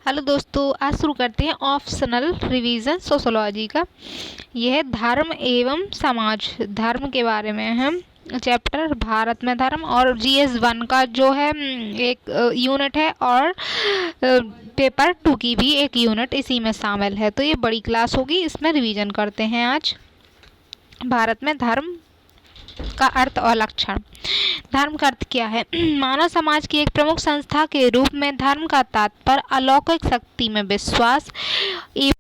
Hello दोस्तों, आज शुरू करते हैं ऑप्शनल रिवीजन सोशोलॉजी का। यह धर्म एवं समाज, धर्म के बारे में हम चैप्टर भारत में धर्म, और GS1 का जो है एक यूनिट है, और पेपर 2 की भी एक यूनिट इसी में शामिल है। तो ये बड़ी क्लास होगी, इसमें रिवीजन करते हैं आज। भारत में धर्म का अर्थ और लक्षण। धर्म का अर्थ क्या है? मानव समाज की एक प्रमुख संस्था के रूप में धर्म का तात्पर्य अलौकिक शक्ति में विश्वास एवं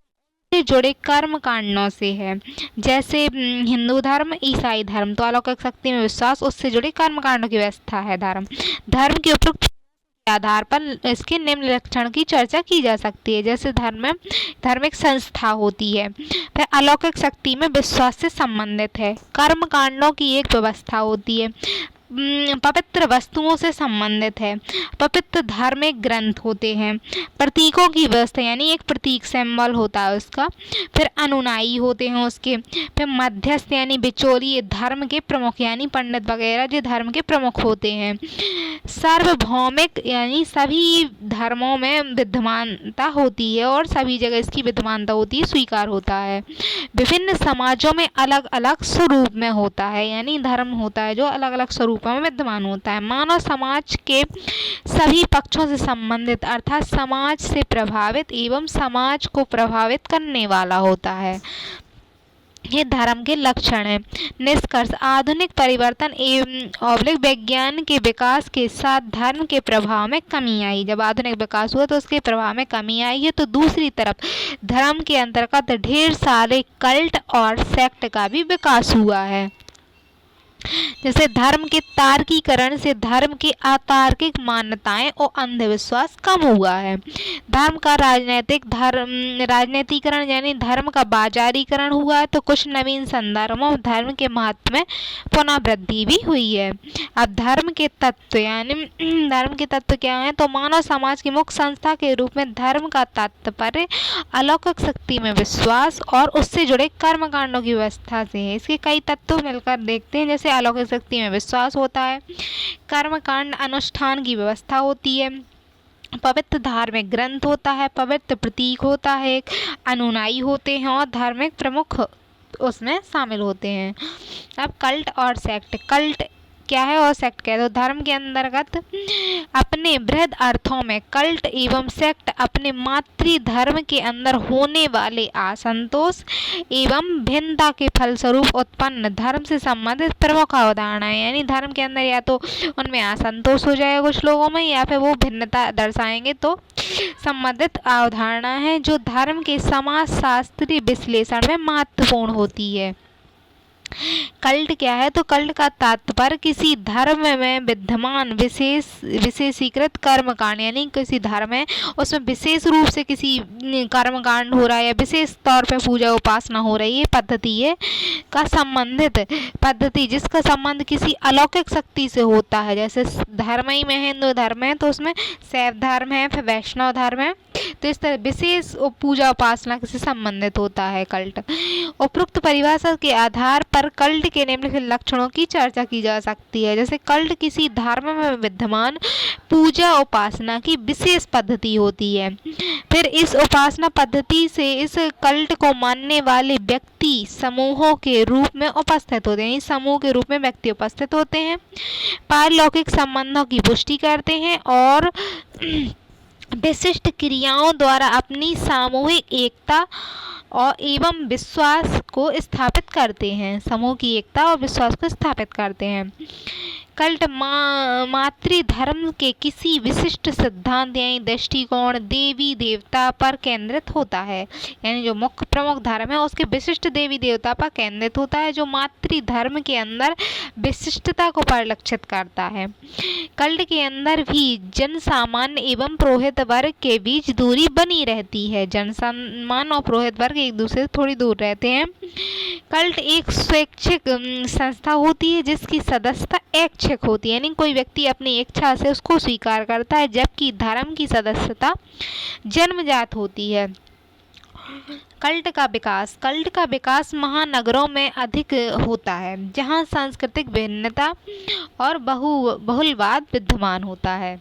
से जुड़े कर्म कांडों से है। जैसे हिंदू धर्म, ईसाई धर्म, तो अलौकिक शक्ति में विश्वास, उससे जुड़े कर्म कांडों की व्यवस्था है धर्म। धर्म के उपयुक्त के आधार पर इसके निम्न लक्षण की चर्चा की जा सकती है। जैसे धर्म एक संस्था होती है, फिर अलौकिक शक्ति में विश्वास से संबंधित है, कर्म कांडों की एक व्यवस्था होती है, पवित्र वस्तुओं से संबंधित है, पवित्र धार्मिक ग्रंथ होते हैं, प्रतीकों की व्यवस्था यानी एक प्रतीक सिंबल होता है उसका, फिर अनुयायी होते हैं उसके, फिर मध्यस्थ यानी बिचौलिए, धर्म के प्रमुख यानी पंडित वगैरह जो धर्म के प्रमुख होते हैं, सार्वभौमिक यानी सभी धर्मों में विद्यमानता होती है और सभी जगह इसकी विद्यमानता होती है, स्वीकार होता है। विभिन्न समाजों में अलग अलग स्वरूप में होता है, यानी धर्म होता है जो अलग अलग स्वरूपों में विद्यमान होता है। मानव समाज के सभी पक्षों से संबंधित अर्थात समाज से प्रभावित एवं समाज को प्रभावित करने वाला होता है। ये धर्म के लक्षण है। निष्कर्ष: आधुनिक परिवर्तन एवं विज्ञान के विकास के साथ धर्म के प्रभाव में कमी आई। जब आधुनिक विकास हुआ तो उसके प्रभाव में कमी आई है। तो दूसरी तरफ धर्म के अंतर्गत ढेर सारे कल्ट और सेक्ट का भी विकास हुआ है। जैसे धर्म के तार्किकरण से धर्म की अतार्किक मान्यताएं और अंधविश्वास कम हुआ है। धर्म का राजनीतिकरण यानी धर्म का बाजारीकरण हुआ है। तो कुछ नवीन संदर्भों में धर्म के महत्व में पुनः वृद्धि भी हुई है। अब धर्म के तत्व यानी धर्म के तत्व क्या है? तो मानव समाज की मुख्य संस्था के रूप में धर्म का तात्पर्य अलौकिक शक्ति में विश्वास और उससे जुड़े कर्म कांडों की व्यवस्था से है। इसके कई तत्व मिलकर देखते हैं। जैसे अलौकिक शक्ति में विश्वास होता है, कर्म कांड अनुष्ठान की व्यवस्था होती है, पवित्र धार्मिक ग्रंथ होता है, पवित्र प्रतीक होता है, अनुयायी होते हैं और धार्मिक प्रमुख उसमें शामिल होते हैं। अब कल्ट और सेक्ट। कल्ट क्या है और सेक्ट क्या है? तो धर्म के अंतर्गत अपने बृहद अर्थों में कल्ट एवं सेक्ट अपने मातृ धर्म के अंदर होने वाले असंतोष एवं भिन्नता के फलस्वरूप उत्पन्न धर्म से संबंधित प्रमुख अवधारणा है। यानी धर्म के अंदर या तो उनमें असंतोष हो जाएगा कुछ लोगों में, या फिर वो भिन्नता दर्शाएंगे, तो संबंधित अवधारणा है जो धर्म के समाज शास्त्रीय विश्लेषण में महत्वपूर्ण होती है। कल्ट क्या है? तो कल्ट का तात्पर्य किसी धर्म में विद्यमान विशेषीकृत कर्मकांड, यानी किसी धर्म है उसमें विशेष रूप से किसी कर्मकांड हो रहा है या विशेष तौर पे पूजा उपासना हो रही है, पद्धति है का संबंधित पद्धति जिसका संबंध किसी अलौकिक शक्ति से होता है। जैसे धर्म ही में हिंदू धर्म है तो उसमें शैव धर्म है, फिर वैष्णव धर्म है, तो इस तरह विशेष पूजा उपासना से संबंधित होता है कल्ट। उपरोक्त परिभाषा के आधार पर कल्ट के निम्नलिखित लक्षणों की चर्चा की जा सकती है। जैसे कल्ट किसी धर्म में विद्यमान पूजा उपासना की विशेष पद्धति होती है। फिर इस उपासना पद्धति से इस कल्ट को मानने वाले व्यक्ति समूहों के रूप में उपस्थित होते हैं। इस समूह के रूप में व्यक्ति उपस्थित होते हैं, पारलौकिक संबंधों की पुष्टि करते हैं और विशिष्ट क्रियाओं द्वारा अपनी सामूहिक एकता और एवं विश्वास को स्थापित करते हैं। समूह की एकता और विश्वास को स्थापित करते हैं। कल्ट मातृ धर्म के किसी विशिष्ट सिद्धांत यानी दृष्टिकोण देवी देवता पर केंद्रित होता है। यानी जो मुख्य प्रमुख धर्म है उसके विशिष्ट देवी देवता पर केंद्रित होता है, जो मातृ धर्म के अंदर विशिष्टता को परिलक्षित करता है। कल्ट के अंदर भी जन सामान्य एवं पुरोहित वर्ग के बीच दूरी बनी रहती है। जन सामान्य और पुरोहित वर्ग एक दूसरे से थोड़ी दूर रहते हैं। कल्ट एक स्वैच्छिक संस्था होती है जिसकी सदस्यता ऐच्छिक होती है, यानी कोई व्यक्ति अपनी इच्छा से उसको स्वीकार करता है, जबकि धर्म की सदस्यता जन्मजात होती है। कल्ट का विकास महानगरों में अधिक होता है जहां सांस्कृतिक भिन्नता और बहुलवाद विद्यमान होता है।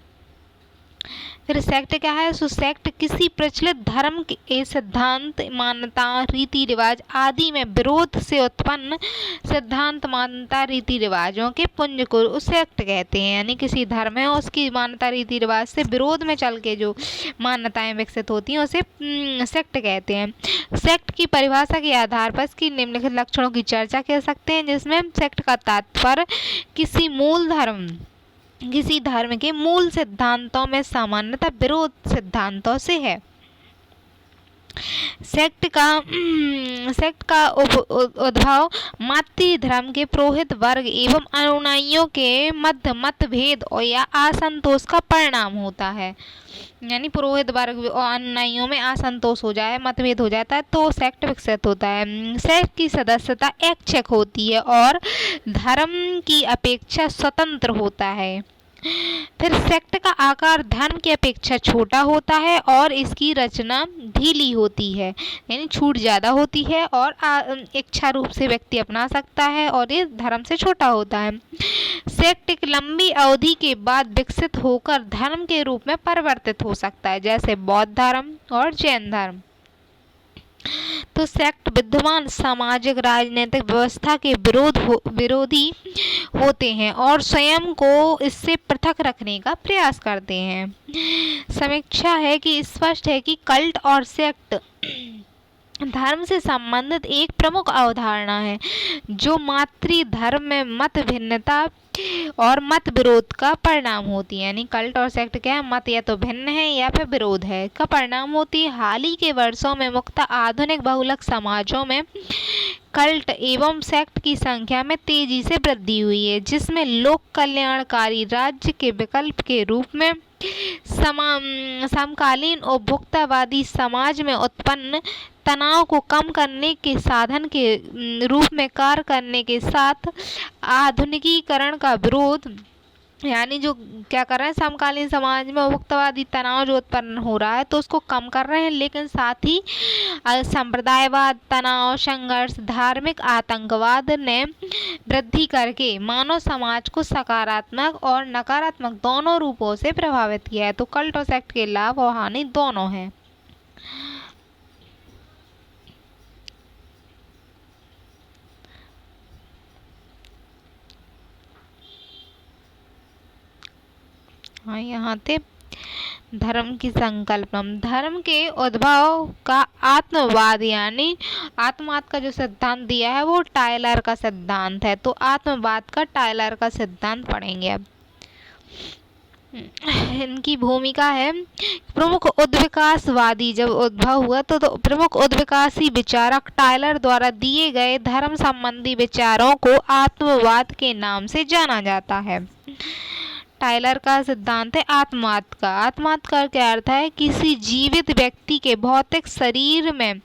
फिर सेक्ट क्या है? सो सेक्ट किसी प्रचलित धर्म के सिद्धांत, मान्यता, रीति रिवाज आदि में विरोध से उत्पन्न सिद्धांत, मान्यता, रीति रिवाजों के पुंज को सेक्ट कहते हैं। यानी किसी धर्म है उसकी मान्यता, रीति रिवाज से विरोध में चल के जो मान्यताएं विकसित होती हैं उसे सेक्ट कहते हैं। सेक्ट की परिभाषा के आधार पर इसकी निम्नलिखित लक्षणों की चर्चा कर सकते हैं, जिसमें सेक्ट का तात्पर्य किसी धर्म के मूल सिद्धांतों में सामान्यतः विरोध सिद्धांतों से है। सेक्ट का उद्भव मातृ धर्म के पुरोहित वर्ग एवं अनुयायियों के मध्य मतभेद और या असंतोष का परिणाम होता है। यानी पुरोहित वर्ग और अनुयायियों में असंतोष हो जाए, मतभेद हो जाता है तो सेक्ट विकसित होता है। सेक्ट की सदस्यता ऐच्छिक होती है और धर्म की अपेक्षा स्वतंत्र होता है। फिर सेक्ट का आकार धर्म की अपेक्षा छोटा होता है और इसकी रचना ढीली होती है, यानी छूट ज़्यादा होती है और इच्छा रूप से व्यक्ति अपना सकता है और ये धर्म से छोटा होता है। सेक्ट एक लंबी अवधि के बाद विकसित होकर धर्म के रूप में परिवर्तित हो सकता है, जैसे बौद्ध धर्म और जैन धर्म। तो सेक्ट विद्यमान सामाजिक राजनीतिक व्यवस्था के विरोधी होते हैं और स्वयं को इससे पृथक रखने का प्रयास करते हैं। समीक्षा है कि स्पष्ट है कि कल्ट और सेक्ट धर्म से संबंधित एक प्रमुख अवधारणा है जो मातृ धर्म में मत भिन्नता और मत विरोध का परिणाम होती है। यानी कल्ट और सेक्ट क्या है? मत या तो भिन्न है या फिर विरोध है का परिणाम होती है। हाल ही के वर्षों में मुख्यतः आधुनिक बहुलक समाजों में कल्ट एवं सेक्ट की संख्या में तेजी से वृद्धि हुई है, जिसमें लोक कल्याणकारी राज्य के विकल्प के रूप में समकालीन उपभोक्तावादी समाज में उत्पन्न तनाव को कम करने के साधन के रूप में कार्य करने के साथ आधुनिकीकरण का विरोध, यानी जो क्या कर रहे हैं समकालीन समाज में उपभोक्तावादी तनाव जो उत्पन्न हो रहा है तो उसको कम कर रहे हैं, लेकिन साथ ही संप्रदायवाद, तनाव, संघर्ष, धार्मिक आतंकवाद ने वृद्धि करके मानव समाज को सकारात्मक और नकारात्मक दोनों रूपों से प्रभावित किया है। तो कल्ट और सेक्ट के लाभ और हानि दोनों हैं। हाँ, यहाँ थे धर्म की संकल्पना। धर्म के उद्भव का आत्मवाद यानी आत्मवाद का जो सिद्धांत दिया है वो टायलर का सिद्धांत है। तो आत्मवाद का टायलर का सिद्धांत पढ़ेंगे अब। इनकी भूमिका है प्रमुख उद्विकासवादी जब उद्भव हुआ तो प्रमुख उद्विकासी विचारक टायलर द्वारा दिए गए धर्म संबंधी विचारों को आत्मवाद के नाम से जाना जाता है। टायलर का सिद्धांत है आत्मवाद का। आत्मवाद का क्या अर्थ है? किसी जीवित व्यक्ति के भौतिक शरीर में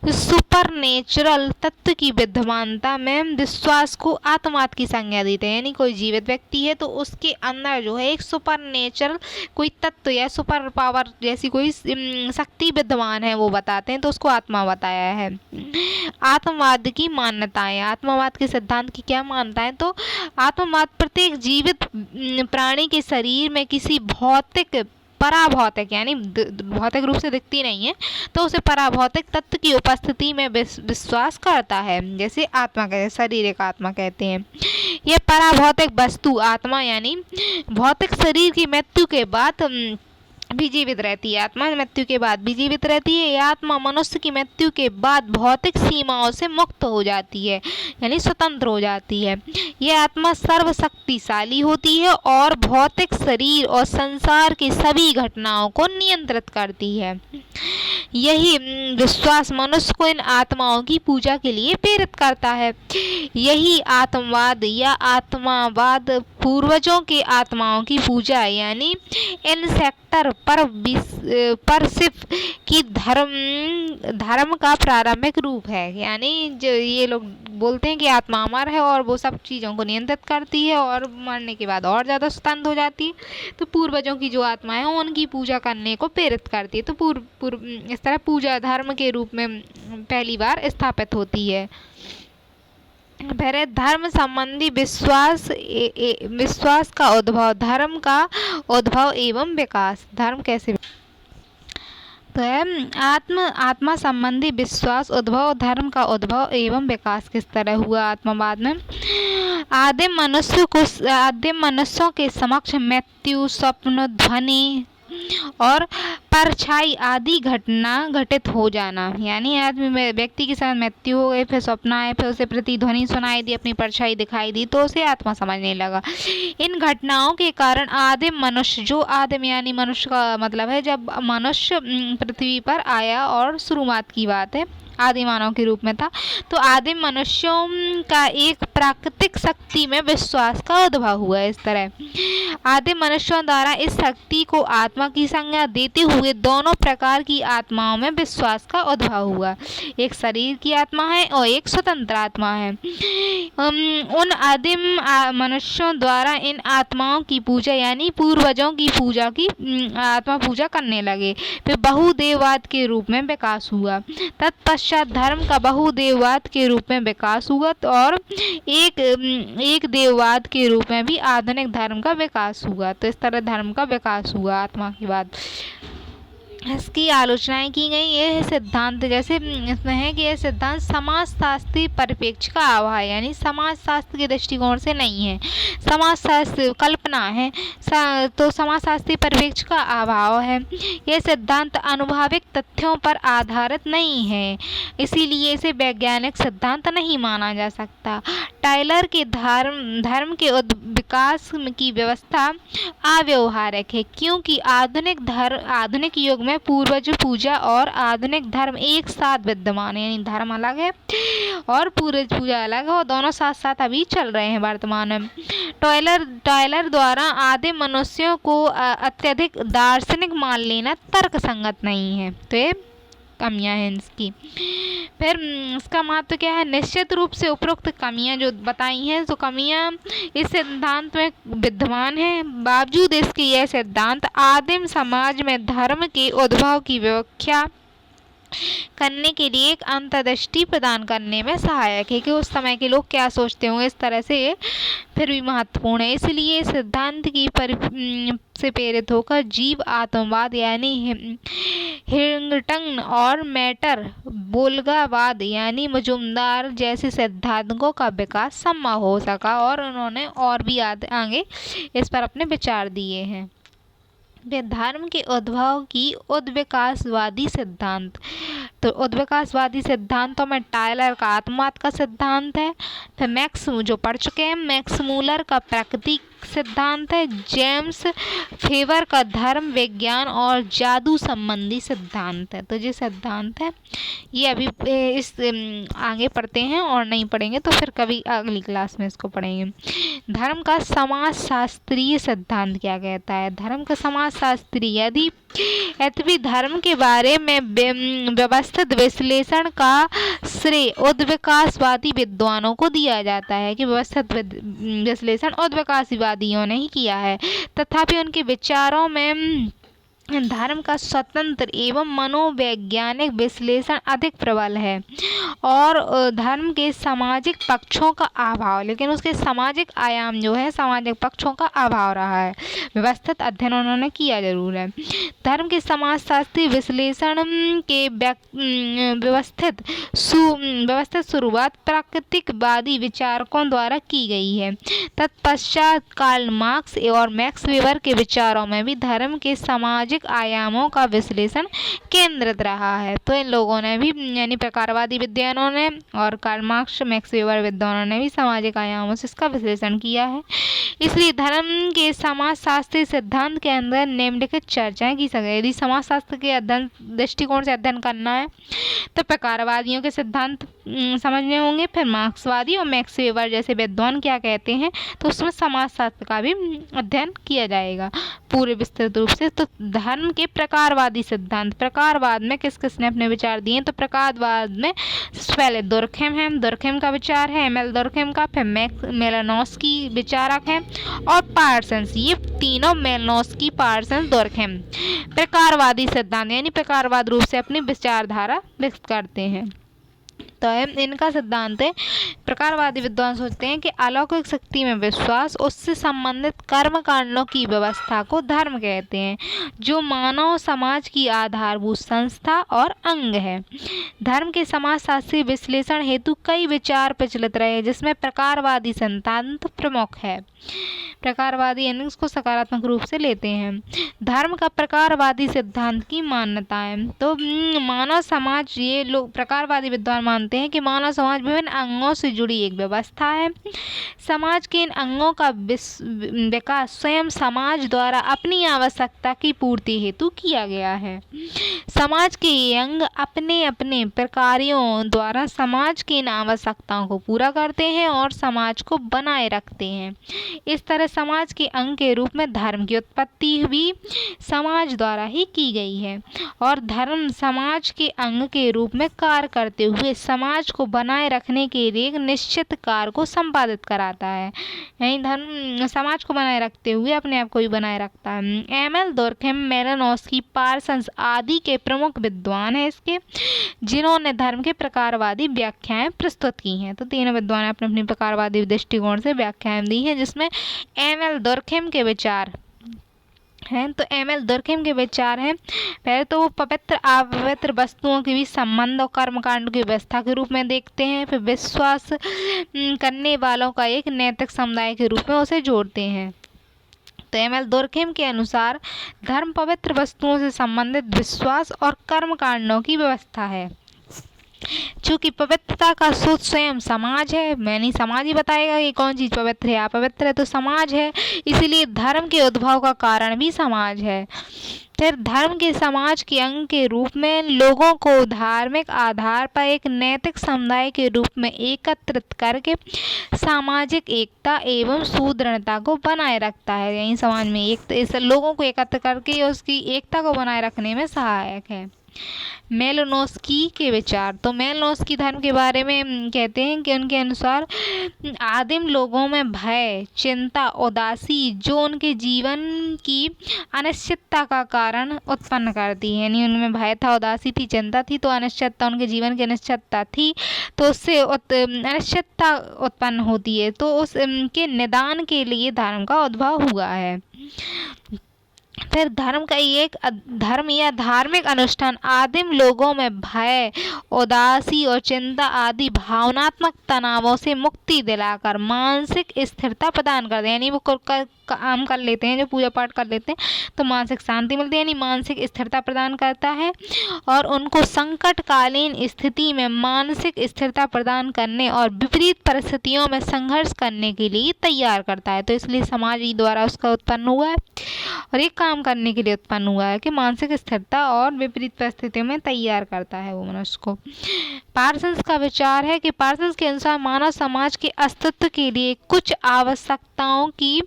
सुपरनेचुरल तत्व की विद्यमानता में विश्वास को आत्मवाद की संज्ञा देते हैं। यानी कोई जीवित व्यक्ति है तो उसके अंदर जो है एक सुपरनेचुरल कोई तत्व या सुपर पावर जैसी कोई शक्ति विद्यमान है वो बताते हैं, तो उसको आत्मा बताया है। आत्मवाद की मान्यताएं, आत्मवाद के सिद्धांत की क्या मान्यताएं? तो आत्मवाद प्रत्येक जीवित प्राणी के शरीर में किसी भौतिक पराभौतिक यानी भौतिक रूप से दिखती नहीं है तो उसे पराभौतिक तत्व की उपस्थिति में विश्वास करता है, जैसे आत्मा कहते हैं, शारीरिक आत्मा कहते हैं। यह पराभौतिक वस्तु आत्मा यानी भौतिक शरीर की मृत्यु के बाद भी जीवित रहती है। आत्मा मृत्यु के बाद भी जीवित रहती है। यह आत्मा मनुष्य की मृत्यु के बाद भौतिक सीमाओं से मुक्त हो जाती है, यानी स्वतंत्र हो जाती है। यह आत्मा सर्वशक्तिशाली होती है और भौतिक शरीर और संसार की सभी घटनाओं को नियंत्रित करती है। यही विश्वास मनुष्य को इन आत्माओं की पूजा के लिए प्रेरित करता है। यही आत्मवाद या आत्मावाद पूर्वजों के आत्माओं की पूजा यानी इंसेक्टर पर सिर्फ की धर्म का प्रारंभिक रूप है। यानी जो ये लोग बोलते हैं कि आत्मा अमर है और वो सब चीज़ों को नियंत्रित करती है और मरने के बाद और ज़्यादा स्वतंत्र हो जाती है, तो पूर्वजों की जो आत्मा है उनकी पूजा करने को प्रेरित करती है। तो इस तरह पूजा धर्म के रूप में पहली बार स्थापित होती है। फिर है धर्म संबंधी विश्वास विश्वास का उद्भव, धर्म का उद्भव एवं विकास। धर्म कैसे तो है आत्मा संबंधी विश्वास उद्भव, धर्म का उद्भव एवं विकास किस तरह हुआ आत्मवाद में। आदिम मनुष्यों के समक्ष मृत्यु, स्वप्न, ध्वनि और परछाई आदि घटना घटित हो जाना, यानी आदमी व्यक्ति के साथ मृत्यु हो गई, फिर स्वप्न आए, फिर उसे प्रतिध्वनि सुनाई दी, अपनी परछाई दिखाई दी, तो उसे आत्मा समझने लगा। इन घटनाओं के कारण आदिम मनुष्य, जो आदिम यानी मनुष्य का मतलब है जब मनुष्य पृथ्वी पर आया और शुरुआत की बात है, आदि मानव के रूप में था, तो आदिम मनुष्यों का एक प्राकृतिक शक्ति में विश्वास का उद्भव हुआ। इस तरह आदिम मनुष्यों द्वारा इस शक्ति को आत्मा की संज्ञा देते हुए दोनों प्रकार की आत्माओं में विश्वास का उद्भव हुआ। एक शरीर की आत्मा है और एक स्वतंत्र आत्मा है। उन आदिम मनुष्यों द्वारा इन आत्माओं की पूजा यानी पूर्वजों की पूजा की आत्मा पूजा करने लगे। फिर बहुदेववाद के रूप में विकास हुआ। तत्पश्चात धर्म का बहुदेववाद के रूप में विकास हुआ और एक देववाद के रूप में भी आधुनिक धर्म का विकास हुआ। तो इस तरह धर्म का विकास हुआ आत्मा के बाद। इसकी आलोचनाएं की गई। यह सिद्धांत जैसे इसमें है कि यह सिद्धांत समाजशास्त्री परिप्रेक्ष्य का अभाव है, यानी समाजशास्त्र के दृष्टिकोण से नहीं है, समाजशास्त्र कल्पना है, तो समाजशास्त्री परिप्रेक्ष्य का अभाव है। यह सिद्धांत अनुभाविक तथ्यों पर आधारित नहीं है, इसीलिए इसे वैज्ञानिक सिद्धांत नहीं माना जा सकता। टायलर के धर्म के विकास की व्यवस्था अव्यवहारिक है, क्योंकि आधुनिक युग में पूर्वज पूजा और आधुनिक धर्म एक साथ विद्यमान है, यानी धर्म अलग है और पूर्वज पूजा अलग है, और दोनों साथ साथ अभी चल रहे हैं वर्तमान में। टायलर द्वारा आदिम मनुष्यों को अत्यधिक दार्शनिक मान लेना तर्क संगत नहीं है। तो ये कमियां हैं इसकी। फिर इसका महत्व क्या है। निश्चित रूप से उपरोक्त कमियां जो बताई हैं, तो कमियां इस सिद्धांत में विद्यमान हैं। बावजूद इसके यह सिद्धांत आदिम समाज में धर्म के उद्भव की व्याख्या करने के लिए एक अंतर्दृष्टि प्रदान करने में सहायक है कि उस समय के लोग क्या सोचते होंगे, इस तरह से फिर भी महत्वपूर्ण है। इसलिए सिद्धांत की से प्रेरित होकर जीव आत्मवाद यानी हिर्टंग और मैटर बोल्गावाद यानी मजुमदार जैसे सिद्धांतों का विकास संभव हो सका, और उन्होंने और भी आगे इस पर अपने विचार दिए हैं। धर्म के उद्भव की उद्विकासवादी सिद्धांत। तो उद्विकासवादी सिद्धांतों में टायलर का आत्मवाद का सिद्धांत है, फिर मैक्स जो पढ़ चुके हैं, मैक्स मूलर का प्राकृतिक सिद्धांत है, जेम्स फेवर का धर्म विज्ञान और जादू संबंधी सिद्धांत है। तो ये सिद्धांत है, ये अभी इस आगे पढ़ते हैं और नहीं पढ़ेंगे तो फिर कभी अगली क्लास में इसको पढ़ेंगे। धर्म का समाजशास्त्रीय सिद्धांत क्या कहता है। धर्म का समाजशास्त्री यदि धर्म के बारे में व्यवस्थित विश्लेषण का श्रेय उद्विकासवादी विद्वानों को दिया जाता है कि व्यवस्थित विश्लेषण उद्विकासवादियों ने ही किया है, तथापि उनके विचारों में धर्म का स्वतंत्र एवं मनोवैज्ञानिक विश्लेषण अधिक प्रबल है और धर्म के सामाजिक पक्षों का अभाव, लेकिन उसके सामाजिक आयाम जो है सामाजिक पक्षों का अभाव रहा है। व्यवस्थित अध्ययन उन्होंने किया जरूर है। धर्म के समाजशास्त्री विश्लेषण के व्यवस्थित शुरुआत प्राकृतिकवादी विचारकों द्वारा की गई है। तत्पश्चात कार्ल मार्क्स और मैक्स वेबर के विचारों में भी धर्म के सामाजिक आयामों का विश्लेषण केंद्रित रहा है। तो इन लोगों ने भी यानी प्रकारवादी विद्वानों ने और कार्ल मार्क्स मैक्स वेबर विद्वानों ने भी सामाजिक आयामों से इसका विश्लेषण किया है। इसलिए धर्म के समाजशास्त्री सिद्धांत के अंदर निम्नलिखित चर्चाएं की सकते। यदि समाजशास्त्र के अध्ययन दृष्टिकोण से अध्ययन करना है तो प्रकारवादियों के सिद्धांत समझने होंगे, फिर मार्क्सवादी और मैक्स वेबर जैसे विद्वान क्या कहते हैं, तो उसमें समाजशास्त्र का भी अध्ययन किया जाएगा पूरे विस्तृत रूप से। तो धर्म के प्रकारवादी सिद्धांत, प्रकारवाद में किस किसने अपने विचार दिए, तो प्रकारवाद में पहले दुर्खेम है, दुर्खेम का विचार है एमएल दुर्खेम का, फिर मेलानोस्की विचारक है और पार्सन्स, ये तीनों मेलानोस्की, पार्सन्स, दुर्खेम प्रकारवादी सिद्धांत यानी प्रकारवाद रूप से अपनी विचारधारा विकसित करते हैं। तो तो है इनका सिद्धांत है, प्रकारवादी विद्वान सोचते हैं कि अलौकिक शक्ति में विश्वास, उससे संबंधित कर्म कांडों की व्यवस्था को धर्म कहते हैं, जो मानव समाज की आधारभूत संस्था और अंग है। धर्म के समाजशास्त्रीय विश्लेषण हेतु कई विचार प्रचलित रहे, जिसमें प्रकारवादी सिद्धांत प्रमुख है। प्रकारवादी यानी उसको सकारात्मक रूप से लेते हैं। धर्म का प्रकारवादी सिद्धांत की मान्यताएं, तो मानव समाज, ये लोग प्रकारवादी विद्वान मानते हैं कि मानव समाज विभिन्न अंगों से जुड़ी एक व्यवस्था है। समाज के इन अंगों का विकास स्वयं समाज द्वारा अपनी आवश्यकता की पूर्ति हेतु किया गया है। समाज के ये अंग अपने अपने प्रकारों द्वारा समाज की इन आवश्यकताओं को पूरा करते हैं और समाज को बनाए रखते हैं। इस तरह समाज के अंग के रूप में धर्म की उत्पत्ति भी समाज द्वारा ही की गई है, और धर्म समाज के अंग के रूप में कार्य करते हुए समाज को बनाए रखने के लिए एक निश्चित कार्य को संपादित कराता है। यही धर्म समाज को बनाए रखते हुए अपने आप को भी बनाए रखता है। एम.एल. दुर्कहेम, मेलानोस्की, पार्सन्स आदि के प्रमुख विद्वान हैं इसके, जिन्होंने धर्म के प्रकारवादी व्याख्याएं प्रस्तुत की हैं। तो तीनों विद्वान ने अपने अपने प्रकारवादी दृष्टिकोण से व्याख्याएं दी हैं, जिसमें एम.एल. दुर्कहेम के विचार हैं। तो एम.एल. दुर्कहेम के विचार हैं, पहले तो वो पवित्र अपवित्र वस्तुओं के बीच संबंध और कर्मकांड की व्यवस्था के रूप में देखते हैं। फिर विश्वास करने वालों का एक नैतिक समुदाय के रूप में उसे जोड़ते हैं। तो एम.एल. दुर्कहेम के अनुसार धर्म पवित्र वस्तुओं से संबंधित विश्वास और कर्मकांडों की व्यवस्था है। चूँकि पवित्रता का स्रोत स्वयं समाज है, मैंने समाज ही बताएगा कि कौन चीज़ पवित्र है, अपवित्र है, तो समाज है, इसीलिए धर्म के उद्भव का कारण भी समाज है। फिर धर्म के समाज के अंग के रूप में लोगों को धार्मिक आधार पर एक नैतिक समुदाय के रूप में एकत्रित करके सामाजिक एकता एवं सुदृढ़ता को बनाए रखता है। यही समाज में एक लोगों को एकत्र करके उसकी एकता को बनाए रखने में सहायक है। मेलानोस्की के विचार, तो मेलानोस्की धर्म के बारे में कहते हैं कि उनके अनुसार आदिम लोगों में भय, चिंता, उदासी जो उनके जीवन की अनिश्चितता का कारण उत्पन्न करती है, यानी उनमें भय था, उदासी थी, चिंता थी, तो अनिश्चितता, उनके जीवन की अनिश्चितता थी, तो उससे अनिश्चितता उत्पन्न होती है, तो उसके निदान के लिए धर्म का उद्भव हुआ है। फिर धर्म का एक धर्म या धार्मिक अनुष्ठान आदिम लोगों में भय, उदासी और चिंता आदि भावनात्मक तनावों से मुक्ति दिलाकर मानसिक स्थिरता प्रदान करते हैं। यानी वो काम कर लेते हैं, जो पूजा पाठ कर लेते हैं तो मानसिक शांति मिलती है, यानी मानसिक स्थिरता प्रदान करता है, और उनको संकटकालीन स्थिति में मानसिक स्थिरता प्रदान करने और विपरीत परिस्थितियों में संघर्ष करने के लिए तैयार करता है। तो इसलिए समाज ही द्वारा उसका उत्पन्न हुआ है और एक काम करने के लिए उत्पन्न हुआ है कि मानसिक स्थिरता और विपरीत परिस्थितियों में तैयार करता है वो मनुष्य को। पार्सन्स का विचार है कि पार्सन्स के अनुसार मानव समाज के अस्तित्व के लिए कुछ आवश्यकताओं की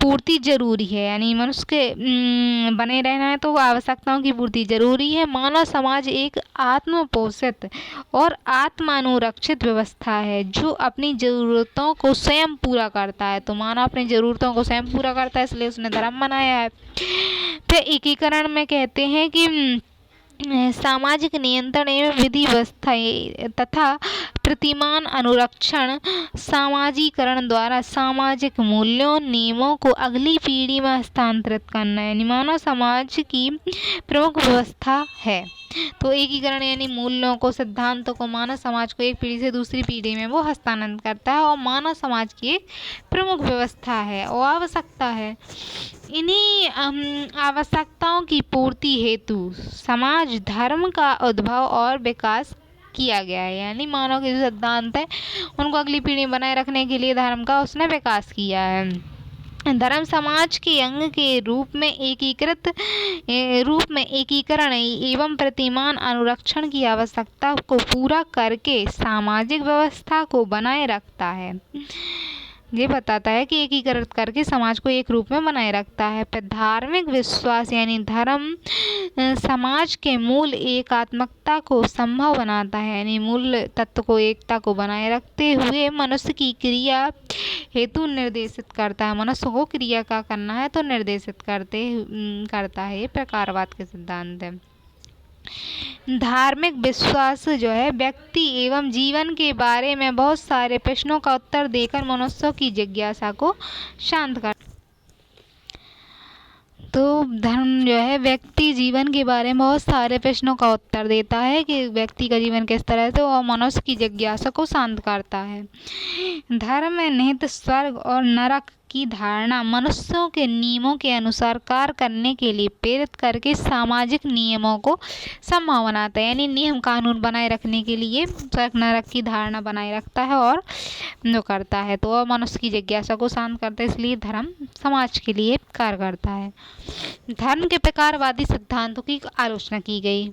पूर्ति जरूरी है, यानी मनुष्य के बने रहना है तो आवश्यकताओं की पूर्ति जरूरी है। मानव समाज एक आत्मपोषित और आत्मानुरक्षित व्यवस्था है जो अपनी जरूरतों को स्वयं पूरा करता है। तो मानव अपनी जरूरतों को स्वयं पूरा करता है, इसलिए उसने धर्म बनाया है। फिर एकीकरण में कहते हैं कि सामाजिक नियंत्रण एवं विधि व्यवस्था तथा प्रतिमान अनुरक्षण सामाजिकरण द्वारा सामाजिक मूल्यों नियमों को अगली पीढ़ी में हस्तांतरित करना, यानी मानव समाज की प्रमुख व्यवस्था है। तो एकीकरण यानी मूल्यों को, सिद्धांतों को मानव समाज को एक पीढ़ी से दूसरी पीढ़ी में वो हस्तांतरित करता है और मानव समाज की एक प्रमुख व्यवस्था है और आवश्यकता है। इन्हीं आवश्यकताओं की पूर्ति हेतु समाज धर्म का उद्भव और विकास किया गया है, यानी मानव के जो सिद्धांत है उनको अगली पीढ़ी में बनाए रखने के लिए धर्म का उसने विकास किया है। धर्म समाज के अंग के रूप में एकीकरण एवं प्रतिमान अनुरक्षण की आवश्यकता को पूरा करके सामाजिक व्यवस्था को बनाए रखता है। ये बताता है कि एकीकृत करके समाज को एक रूप में बनाए रखता है। फिर धार्मिक विश्वास यानी धर्म समाज के मूल एकात्मकता को संभव बनाता है, यानी मूल तत्व को, एकता को बनाए रखते हुए मनुष्य की क्रिया हेतु निर्देशित करता है। मनुष्य को क्रिया का करना है तो निर्देशित करता है, ये प्रकारवाद के सिद्धांत है। धार्मिक विश्वास जो है व्यक्ति एवं जीवन के बारे में बहुत सारे प्रश्नों का उत्तर देकर मनुष्यों की जिज्ञासा को शांत कर। तो धर्म जो है व्यक्ति जीवन के बारे में बहुत सारे प्रश्नों का उत्तर देता है कि व्यक्ति का जीवन किस तरह से और मनुष्य की जिज्ञासा को शांत करता है। धर्म में निहित स्वर्ग और नरक की धारणा मनुष्यों के नियमों के अनुसार कार्य करने के लिए प्रेरित करके सामाजिक नियमों को संभव बनाता है, यानी नियम कानून बनाए रखने के लिए स्वर्ग नरक की धारणा बनाए रखता है और जो करता है तो मनुष्य की जिज्ञासा को शांत करता है। इसलिए धर्म समाज के लिए कार्य करता है। धर्म के प्रकारवादी सिद्धांतों की आलोचना की गई।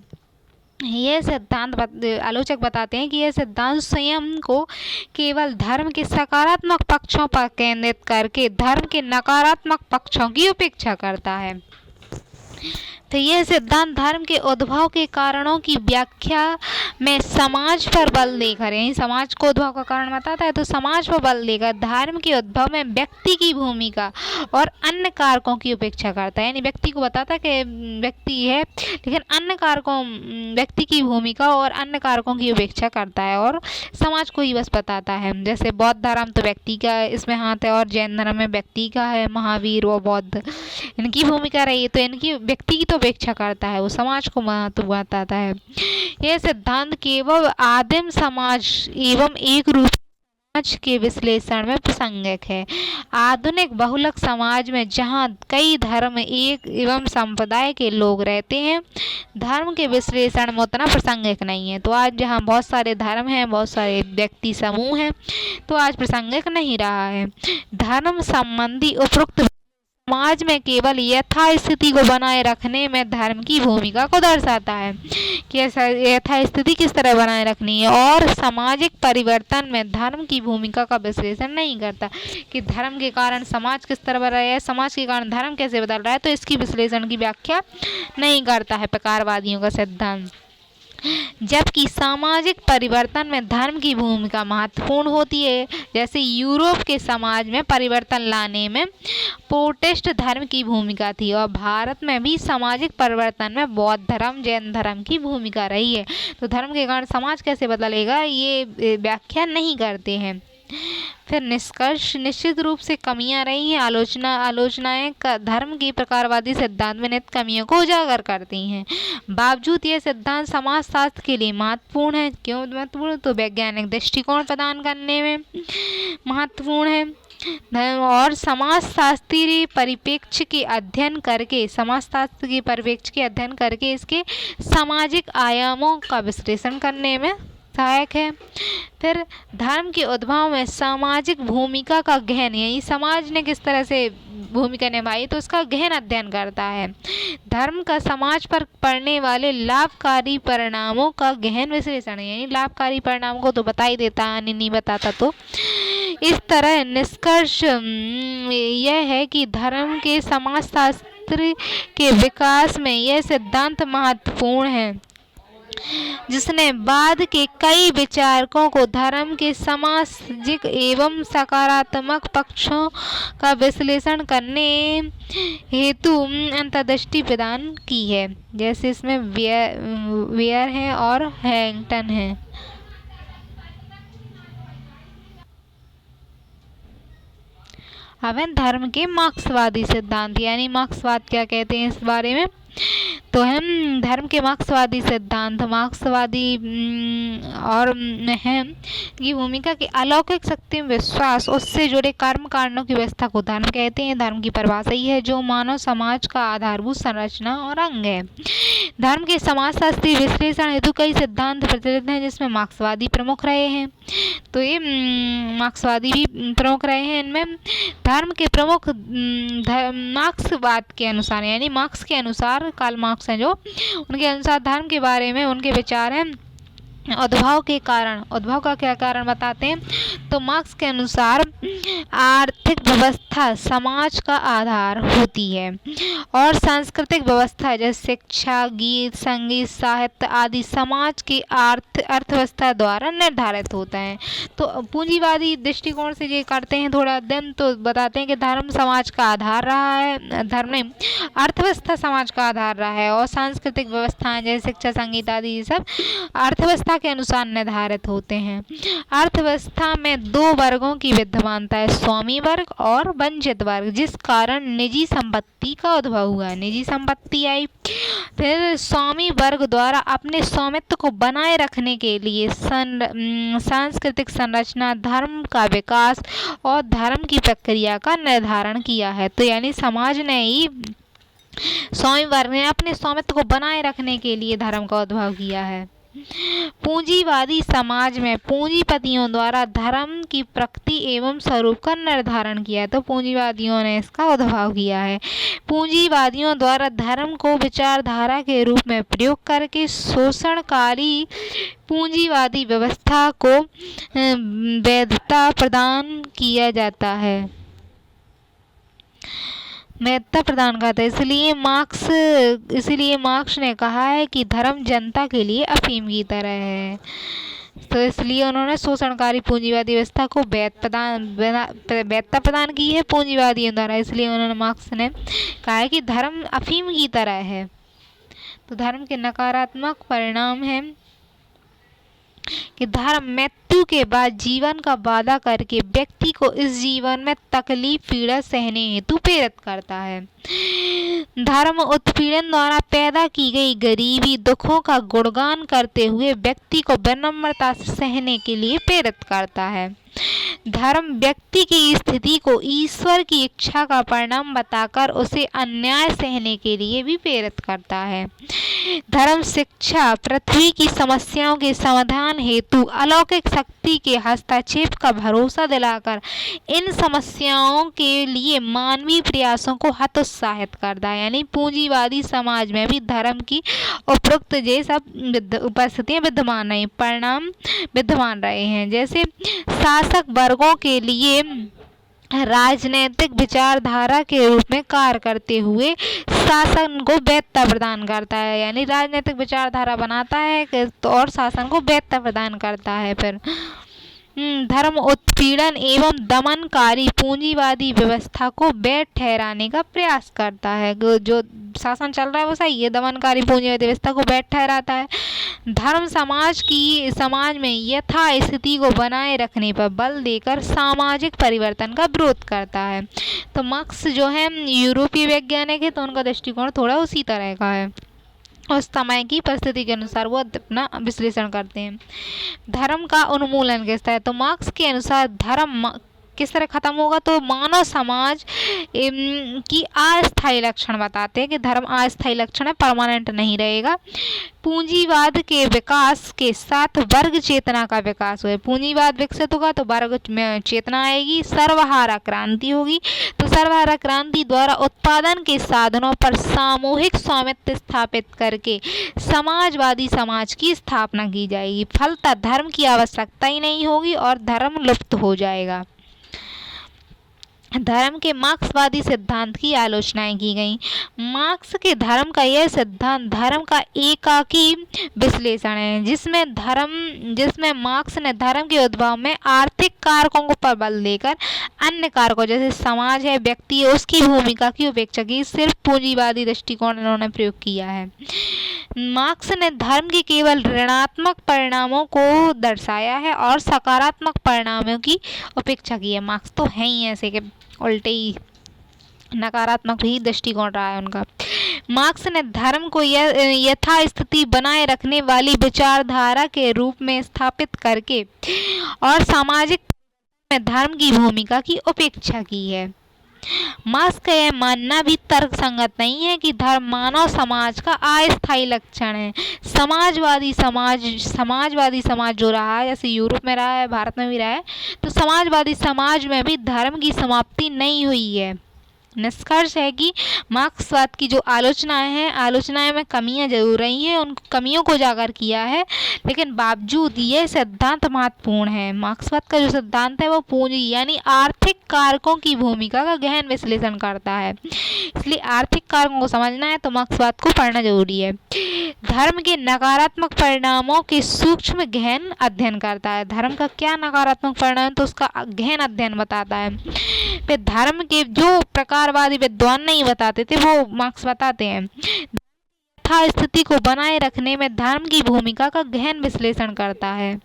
ये सिद्धांत आलोचक बताते हैं कि यह सिद्धांत स्वयं को केवल धर्म के सकारात्मक पक्षों पर केंद्रित करके धर्म के नकारात्मक पक्षों की उपेक्षा करता है। तो यह सिद्धांत धर्म के उद्भव के कारणों की व्याख्या में समाज पर बल देकर, यानी समाज को उद्भव का कारण बताता है तो समाज पर बल देकर धर्म के उद्भव में व्यक्ति की भूमिका और अन्य कारकों की उपेक्षा करता है। यानी व्यक्ति को बताता है कि व्यक्ति है, लेकिन अन्य कारकों व्यक्ति की भूमिका और अन्य कारकों की उपेक्षा करता है और समाज को ही बस बताता है। जैसे बौद्ध धर्म तो व्यक्ति का इसमें हाथ है और जैन धर्म में व्यक्ति का है, महावीर व बौद्ध इनकी भूमिका रही है तो इनकी व्यक्ति की तो उपेक्षा करता है, वो समाज को महत्व बताता है। यह सिद्धांत केवल आदिम समाज एवं एक रूप समाज के विश्लेषण में प्रासंगिक है। आधुनिक बहुलक समाज में जहां कई धर्म एक एवं संप्रदाय के लोग रहते हैं, धर्म के विश्लेषण में उतना प्रासंगिक नहीं है। तो आज जहां बहुत सारे धर्म हैं, बहुत सारे व्यक्ति समूह हैं, तो आज प्रासंगिक नहीं रहा है। धर्म संबंधी उपरोक्त समाज में केवल यथास्थिति को बनाए रखने में धर्म की भूमिका को दर्शाता है कि ऐसा यथास्थिति किस तरह बनाए रखनी है और सामाजिक परिवर्तन में धर्म की भूमिका का विश्लेषण नहीं करता कि धर्म के कारण समाज किस तरह बदल रहा है, समाज के कारण धर्म कैसे बदल रहा है, तो इसकी विश्लेषण की व्याख्या नहीं करता है प्रकारवादियों का सिद्धांत। जबकि सामाजिक परिवर्तन में धर्म की भूमिका महत्वपूर्ण होती है। जैसे यूरोप के समाज में परिवर्तन लाने में प्रोटेस्ट धर्म की भूमिका थी और भारत में भी सामाजिक परिवर्तन में बौद्ध धर्म जैन धर्म की भूमिका रही है। तो धर्म के कारण समाज कैसे बदलेगा ये व्याख्या नहीं करते हैं। फिर निष्कर्ष निश्चित रूप से कमियां रही हैं। आलोचनाएं धर्म की प्रकारवादी सिद्धांत में निहित कमियों को उजागर करती हैं। बावजूद ये सिद्धांत समाजशास्त्र के लिए महत्वपूर्ण है। क्यों महत्वपूर्ण? तो वैज्ञानिक दृष्टिकोण प्रदान करने में महत्वपूर्ण है और समाजशास्त्रीय परिप्रेक्ष्य के अध्ययन करके इसके सामाजिक आयामों का विश्लेषण करने में सहायक है। फिर धर्म के उद्भव में सामाजिक भूमिका का गहन, यानी समाज ने किस तरह से भूमिका निभाई तो उसका गहन अध्ययन करता है। धर्म का समाज पर पड़ने वाले लाभकारी परिणामों का गहन विश्लेषण, यानी लाभकारी परिणामों को तो बता ही देता, नहीं बताता। तो इस तरह निष्कर्ष यह है कि धर्म के समाजशास्त्र के विकास में यह सिद्धांत महत्वपूर्ण है, जिसने बाद के कई विचारकों को धर्म के सामाजिक एवं सकारात्मक पक्षों का विश्लेषण करने हेतु अंतर्दृष्टि प्रदान की है। जैसे इसमें वेयर है और हैंगटन है। अब धर्म के मार्क्सवादी सिद्धांत, यानी मार्क्सवाद क्या कहते हैं इस बारे में, तो हम धर्म के मार्क्सवादी सिद्धांत मार्क्सवादी और है की भूमिका की अलौकिक शक्ति में विश्वास, उससे जुड़े कर्म कांडों की व्यवस्था को धर्म कहते हैं। धर्म की परिभाषा ही है जो मानव समाज का आधारभूत संरचना और अंग है। धर्म के समाजशास्त्रीय विश्लेषण हेतु कई सिद्धांत प्रचलित हैं, जिसमें मार्क्सवादी प्रमुख रहे हैं। तो ये मार्क्सवादी भी प्रमुख रहे हैं। इनमें धर्म के प्रमुख मार्क्सवाद के अनुसार, यानी मार्क्स के अनुसार, कार्ल मार्क्स हैं जो, उनके अनुसार धर्म के बारे में उनके विचार हैं उद्भव का क्या कारण बताते हैं, तो मार्क्स के अनुसार आर्थिक व्यवस्था समाज का आधार होती है और सांस्कृतिक व्यवस्था जैसे शिक्षा, गीत, संगीत, साहित्य आदि समाज की अर्थव्यवस्था द्वारा निर्धारित होता है। तो पूंजीवादी दृष्टिकोण से ये करते हैं थोड़ा अध्ययन, तो बताते हैं कि धर्म समाज का आधार रहा है, धर्म ने अर्थव्यवस्था समाज का आधार रहा है और सांस्कृतिक व्यवस्थाएं जैसे शिक्षा, संगीत आदि ये सब अर्थव्यवस्था के अनुसार निर्धारित होते हैं। अर्थव्यवस्था में दो वर्गों की विद्यमानता है, स्वामी वर्ग और वंचित वर्ग, जिस कारण निजी संपत्ति का उद्भव हुआ। निजी संपत्ति आई, फिर स्वामी वर्ग द्वारा अपने स्वामित्व को बनाए रखने के लिए सांस्कृतिक संरचना, धर्म का विकास और धर्म की प्रक्रिया का निर्धारण किया है। तो यानी समाज ने ही, स्वामी वर्ग ने अपने स्वामित्व को बनाए रखने के लिए धर्म का उद्भव किया है। पूंजीवादी समाज में पूंजीपतियों द्वारा धर्म की प्रकृति एवं स्वरूप का निर्धारण किया है। तो पूंजीवादियों ने इसका उद्भव किया है। पूंजीवादियों द्वारा धर्म को विचारधारा के रूप में प्रयोग करके शोषणकारी पूंजीवादी व्यवस्था को वैधता प्रदान किया जाता है, महत्ता प्रदान करता है। इसलिए मार्क्स ने कहा है कि धर्म जनता के लिए अफीम की तरह है। तो इसलिए उन्होंने शोषणकारी पूंजीवादी व्यवस्था को वैधता प्रदान की है पूंजीवादियों द्वारा। इसलिए उन्होंने, मार्क्स ने कहा है कि धर्म अफीम की तरह है। तो धर्म के नकारात्मक परिणाम है कि धर्म मृत्यु के बाद जीवन का वादा करके व्यक्ति को इस जीवन में तकलीफ, पीड़ा सहने हेतु प्रेरित करता है। धर्म उत्पीड़न द्वारा पैदा की गई गरीबी, दुखों का गुणगान करते हुए व्यक्ति को विनम्रता से सहने के लिए प्रेरित करता है। धर्म व्यक्ति की स्थिति को ईश्वर की इच्छा का परिणाम बताकर उसे अन्याय सहने के लिए भी प्रेरित करता है। धर्म शिक्षा पृथ्वी की समस्याओं के समाधान हेतु अलौकिक शक्ति के हस्तक्षेप का भरोसा दिलाकर इन समस्याओं के लिए मानवीय प्रयासों को हतोत्साहित करता है। यानी पूंजीवादी समाज में भी धर्म की उपरोक्त ये सब उपस्थितियां विद्यमान नहीं, परिणाम विद्यमान रहे हैं। जैसे शासक वर्गों के लिए राजनीतिक विचारधारा के रूप में कार्य करते हुए शासन को वैधता प्रदान करता है। यानी राजनीतिक विचारधारा बनाता है तो और शासन को वैधता प्रदान करता है। फिर धर्म उत्पीड़न एवं दमनकारी पूंजीवादी व्यवस्था को वैध ठहराने का प्रयास करता है। जो शासन चल रहा है वो सही है, दमनकारी पूंजीवादी व्यवस्था को वैध ठहराता है। धर्म समाज में यथा स्थिति को बनाए रखने पर बल देकर सामाजिक परिवर्तन का विरोध करता है। तो मार्क्स जो है यूरोपीय वैज्ञानिक है, तो उनका दृष्टिकोण थोड़ा उसी तरह का है। उस समय की परिस्थिति के अनुसार वो अपना विश्लेषण करते हैं। धर्म का उन्मूलन किस तरह, तो मार्क्स के अनुसार धर्म किस तरह खत्म होगा, तो मानव समाज की अस्थायी लक्षण बताते हैं कि धर्म अस्थायी लक्षण है, परमानेंट नहीं रहेगा। पूंजीवाद के विकास के साथ वर्ग चेतना का विकास हुआ। पूंजीवाद विकसित होगा तो वर्ग में चेतना आएगी। सर्वहारा क्रांति होगी, तो सर्वहारा क्रांति द्वारा उत्पादन के साधनों पर सामूहिक स्वामित्व स्थापित करके समाजवादी समाज की स्थापना की जाएगी। फलतः धर्म की आवश्यकता ही नहीं होगी और धर्म लुप्त हो जाएगा। धर्म के मार्क्सवादी सिद्धांत की आलोचनाएं की गई। मार्क्स के धर्म का यह सिद्धांत धर्म का एकाकी विश्लेषण है, जिसमें मार्क्स ने धर्म के उद्भव में आर्थिक कारकों पर बल देकर अन्य कारकों जैसे समाज है, व्यक्ति है, उसकी भूमिका की उपेक्षा की। सिर्फ पूंजीवादी दृष्टिकोण इन्होंने प्रयोग किया है। मार्क्स ने धर्म के केवल ऋणात्मक परिणामों को दर्शाया है और सकारात्मक परिणामों की उपेक्षा की है। मार्क्स तो है ही ऐसे कि उल्टे ही नकारात्मक ही दृष्टिकोण रहा है उनका। मार्क्स ने धर्म को यथास्थिति बनाए रखने वाली विचारधारा के रूप में स्थापित करके और सामाजिक में धर्म की भूमिका की उपेक्षा की है। मार्क्स का यह मानना भी तर्कसंगत नहीं है कि धर्म मानव समाज का अस्थायी लक्षण है। समाजवादी समाज जो रहा है, जैसे यूरोप में रहा है, भारत में भी रहा है, तो समाजवादी समाज में भी धर्म की समाप्ति नहीं हुई है। निष्कर्ष है कि मार्क्सवाद की जो आलोचनाएं में कमियां जरूर रही हैं, उन कमियों को उजागर किया है, लेकिन बावजूद ये सिद्धांत महत्वपूर्ण है। मार्क्सवाद का जो सिद्धांत है वो पूंजी यानी आर्थिक कारकों की भूमिका का गहन विश्लेषण करता है। इसलिए आर्थिक कारकों को समझना है तो मार्क्सवाद को पढ़ना जरूरी है। धर्म के नकारात्मक परिणामों के सूक्ष्म गहन अध्ययन करता है। धर्म का क्या नकारात्मक परिणाम, तो उसका गहन अध्ययन बताता है। फिर धर्म के जो प्रकारवादी विद्वान नहीं बताते थे वो मार्क्स बताते हैं। यथा स्थिति को बनाए रखने में धर्म की भूमिका का गहन विश्लेषण करता है।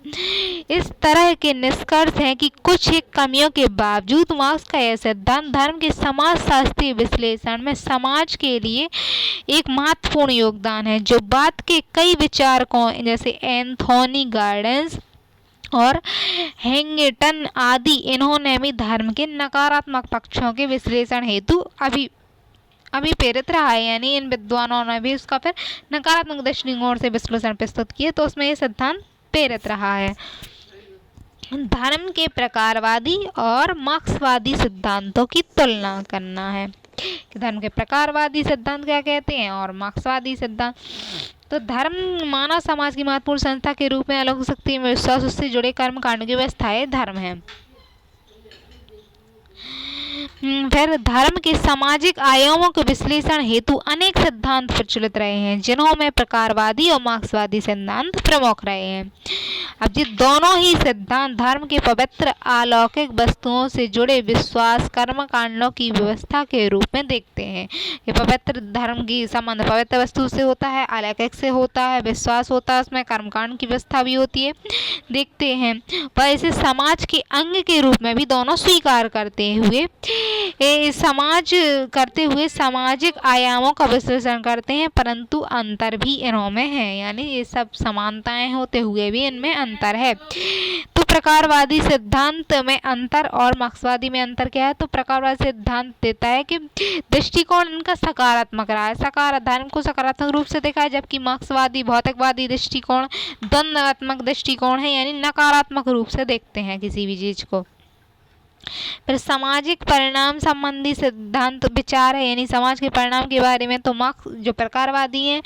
इस तरह के निष्कर्ष हैं कि कुछ एक कमियों के बावजूद मार्क्स का यह सिद्धांत धर्म के समाजशास्त्रीय विश्लेषण में समाज के लिए एक महत्वपूर्ण योगदान है, जो बाद के कई विचारकों जैसे एंथोनी गार्डेंस और हैंगटन आदि, इन्होंने भी धर्म के नकारात्मक पक्षों के विश्लेषण हेतु अभी प्रेरित रहा है। यानी इन विद्वानों ने भी उसका फिर नकारात्मक दृष्टिकोण से विश्लेषण प्रस्तुत किए, तो उसमें ये सिद्धांत प्रेरित रहा है। धर्म के प्रकारवादी और मार्क्सवादी सिद्धांतों की तुलना करना है कि धर्म के प्रकारवादी सिद्धांत क्या कहते हैं और मार्क्सवादी सिद्धांत। तो धर्म मानव समाज की महत्वपूर्ण संस्था के रूप में अलग हो सकती है। विश्वास, उससे जुड़े कर्म कांड की व्यवस्थाएं धर्म है। फिर धर्म के सामाजिक आयामों के विश्लेषण हेतु अनेक सिद्धांत प्रचलित रहे हैं, जिन्हों में प्रकारवादी और मार्क्सवादी सिद्धांत प्रमुख रहे हैं। अब ये दोनों ही सिद्धांत धर्म के पवित्र अलौकिक वस्तुओं से जुड़े विश्वास कर्म कांडों की व्यवस्था के रूप में देखते हैं। ये पवित्र धर्म की संबंध पवित्र वस्तु से होता है, अलौकिक से होता है, विश्वास होता है, उसमें कर्मकांड की व्यवस्था भी होती है, देखते हैं। वह इसे समाज के अंग के रूप में भी दोनों स्वीकार करते हुए सामाजिक आयामों का विश्लेषण करते हैं, परंतु अंतर भी इनमें है। यानी ये सब समानताएं होते हुए भी इनमें अंतर है। तो प्रकारवादी सिद्धांत में अंतर और मार्क्सवादी में अंतर क्या है, तो प्रकारवादी सिद्धांत देता है कि दृष्टिकोण इनका सकारात्मक रहा है, धर्म को सकारात्मक रूप से देखा है, जबकि मार्क्सवादी भौतिकवादी दृष्टिकोण द्वंद्वात्मक दृष्टिकोण है, यानी नकारात्मक रूप से देखते हैं किसी भी चीज को। फिर सामाजिक परिणाम संबंधी सिद्धांत विचार है, यानी समाज के परिणाम के बारे में। तो मार्क्स जो प्रकारवादी है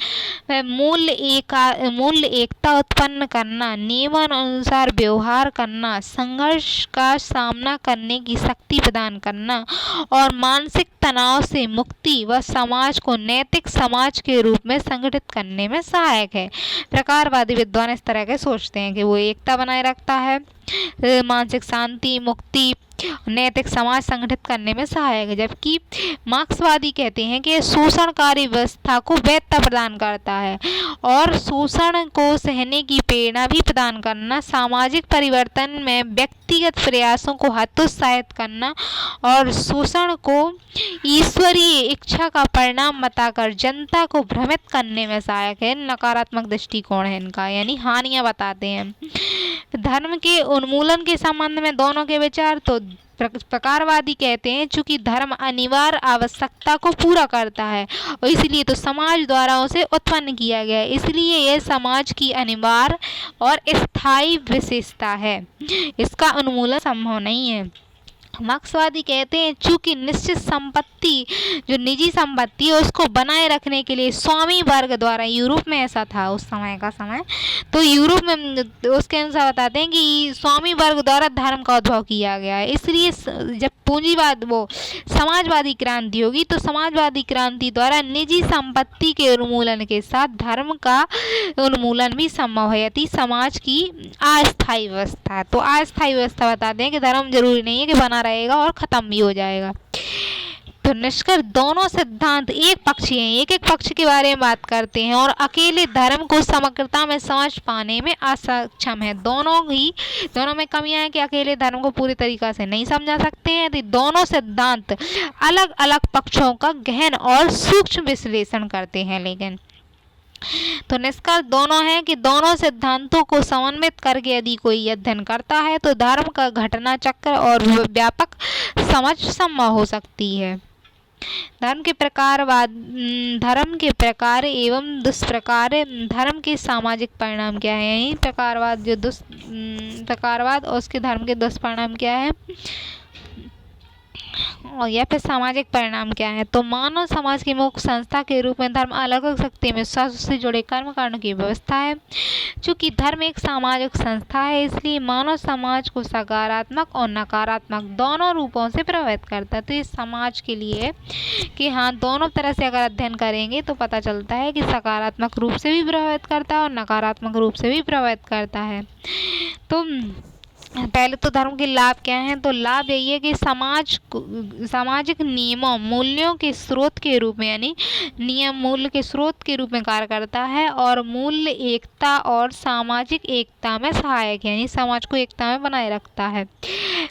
वह मूल्य एकता उत्पन्न करना, नियमानुसार व्यवहार करना, संघर्ष का सामना करने की शक्ति प्रदान करना और मानसिक तनाव से मुक्ति व समाज को नैतिक समाज के रूप में संगठित करने में सहायक है। प्रकारवादी विद्वान इस तरह के सोचते हैं कि वो एकता बनाए रखता है, मानसिक शांति, मुक्ति, नैतिक समाज संगठित करने में सहायक है, जबकि मार्क्सवादी कहते हैं कि शोषणकारी व्यवस्था को वैधता प्रदान करता है और शोषण को सहने की प्रेरणा भी प्रदान करना, सामाजिक परिवर्तन में व्यक्तिगत प्रयासों को हतोत्साहित करना और शोषण को ईश्वरीय इच्छा का परिणाम बताकर जनता को भ्रमित करने में सहायक है। नकारात्मक दृष्टिकोण है इनका, यानी हानियां बताते हैं। धर्म के उन्मूलन के संबंध में दोनों के विचार। तो प्रकारवादी कहते हैं चूंकि धर्म अनिवार्य आवश्यकता को पूरा करता है और इसलिए तो समाज द्वारा उसे उत्पन्न किया गया है, इसलिए यह समाज की अनिवार्य और स्थायी विशेषता है, इसका उन्मूलन संभव नहीं है। मार्क्सवादी कहते हैं चूंकि निश्चित संपत्ति जो निजी संपत्ति है उसको बनाए रखने के लिए स्वामी वर्ग द्वारा, यूरोप में ऐसा था उस समय का समय, तो यूरोप में उसके अनुसार बताते हैं कि स्वामी वर्ग द्वारा धर्म का उद्भव किया गया है। इसलिए जब पूंजीवाद समाजवादी क्रांति होगी तो समाजवादी क्रांति द्वारा निजी संपत्ति के उन्मूलन के साथ धर्म का उन्मूलन भी संभव है यदि समाज की अस्थायी व्यवस्था है। तो अस्थायी व्यवस्था बताते हैं कि धर्म जरूरी नहीं है कि बना रहेगा और खत्म भी हो जाएगा। तो निष्कर्ष दोनों सिद्धांत एक पक्षी हैं, एक एक पक्ष के बारे में बात करते हैं और अकेले धर्म को समग्रता में समझ पाने में असक्षम है। दोनों में कमियां हैं कि अकेले धर्म को पूरी तरीका से नहीं समझा सकते हैं, यदि दोनों सिद्धांत अलग अलग पक्षों का गहन और सूक्ष्म विश्लेषण करते हैं। लेकिन तो निष्कर्ष दोनों है कि दोनों सिद्धांतों को समन्वित करके यदि कोई अध्ययन करता है तो धर्म का घटना चक्र और व्यापक समझ संभव हो सकती है। धर्म के प्रकार एवं दुष्प्रकार, धर्म के सामाजिक परिणाम क्या है, यही प्रकारवाद और उसके धर्म के दुष्परिणाम क्या है और या फिर सामाजिक परिणाम क्या है? तो मानव समाज की मुख्य संस्था के रूप में धर्म अलग अलग शक्ति में विश्वास से जुड़े कर्म कांडों की व्यवस्था है। चूंकि धर्म एक सामाजिक संस्था है, इसलिए मानव समाज को सकारात्मक और नकारात्मक दोनों रूपों से प्रभावित करता है। तो इस समाज के लिए कि हाँ, दोनों तरह से अगर अध्ययन करेंगे तो पता चलता है कि सकारात्मक रूप से भी प्रभावित करता है और नकारात्मक रूप से भी प्रभावित करता है। तो पहले तो धर्म के लाभ क्या हैं? तो लाभ यही है कि सामाजिक नियमों मूल्यों के स्रोत के रूप में, यानी नियम मूल्य के स्रोत के रूप में कार्य करता है और मूल्य एकता और सामाजिक एकता में सहायक है, यानी समाज को एकता में बनाए रखता है।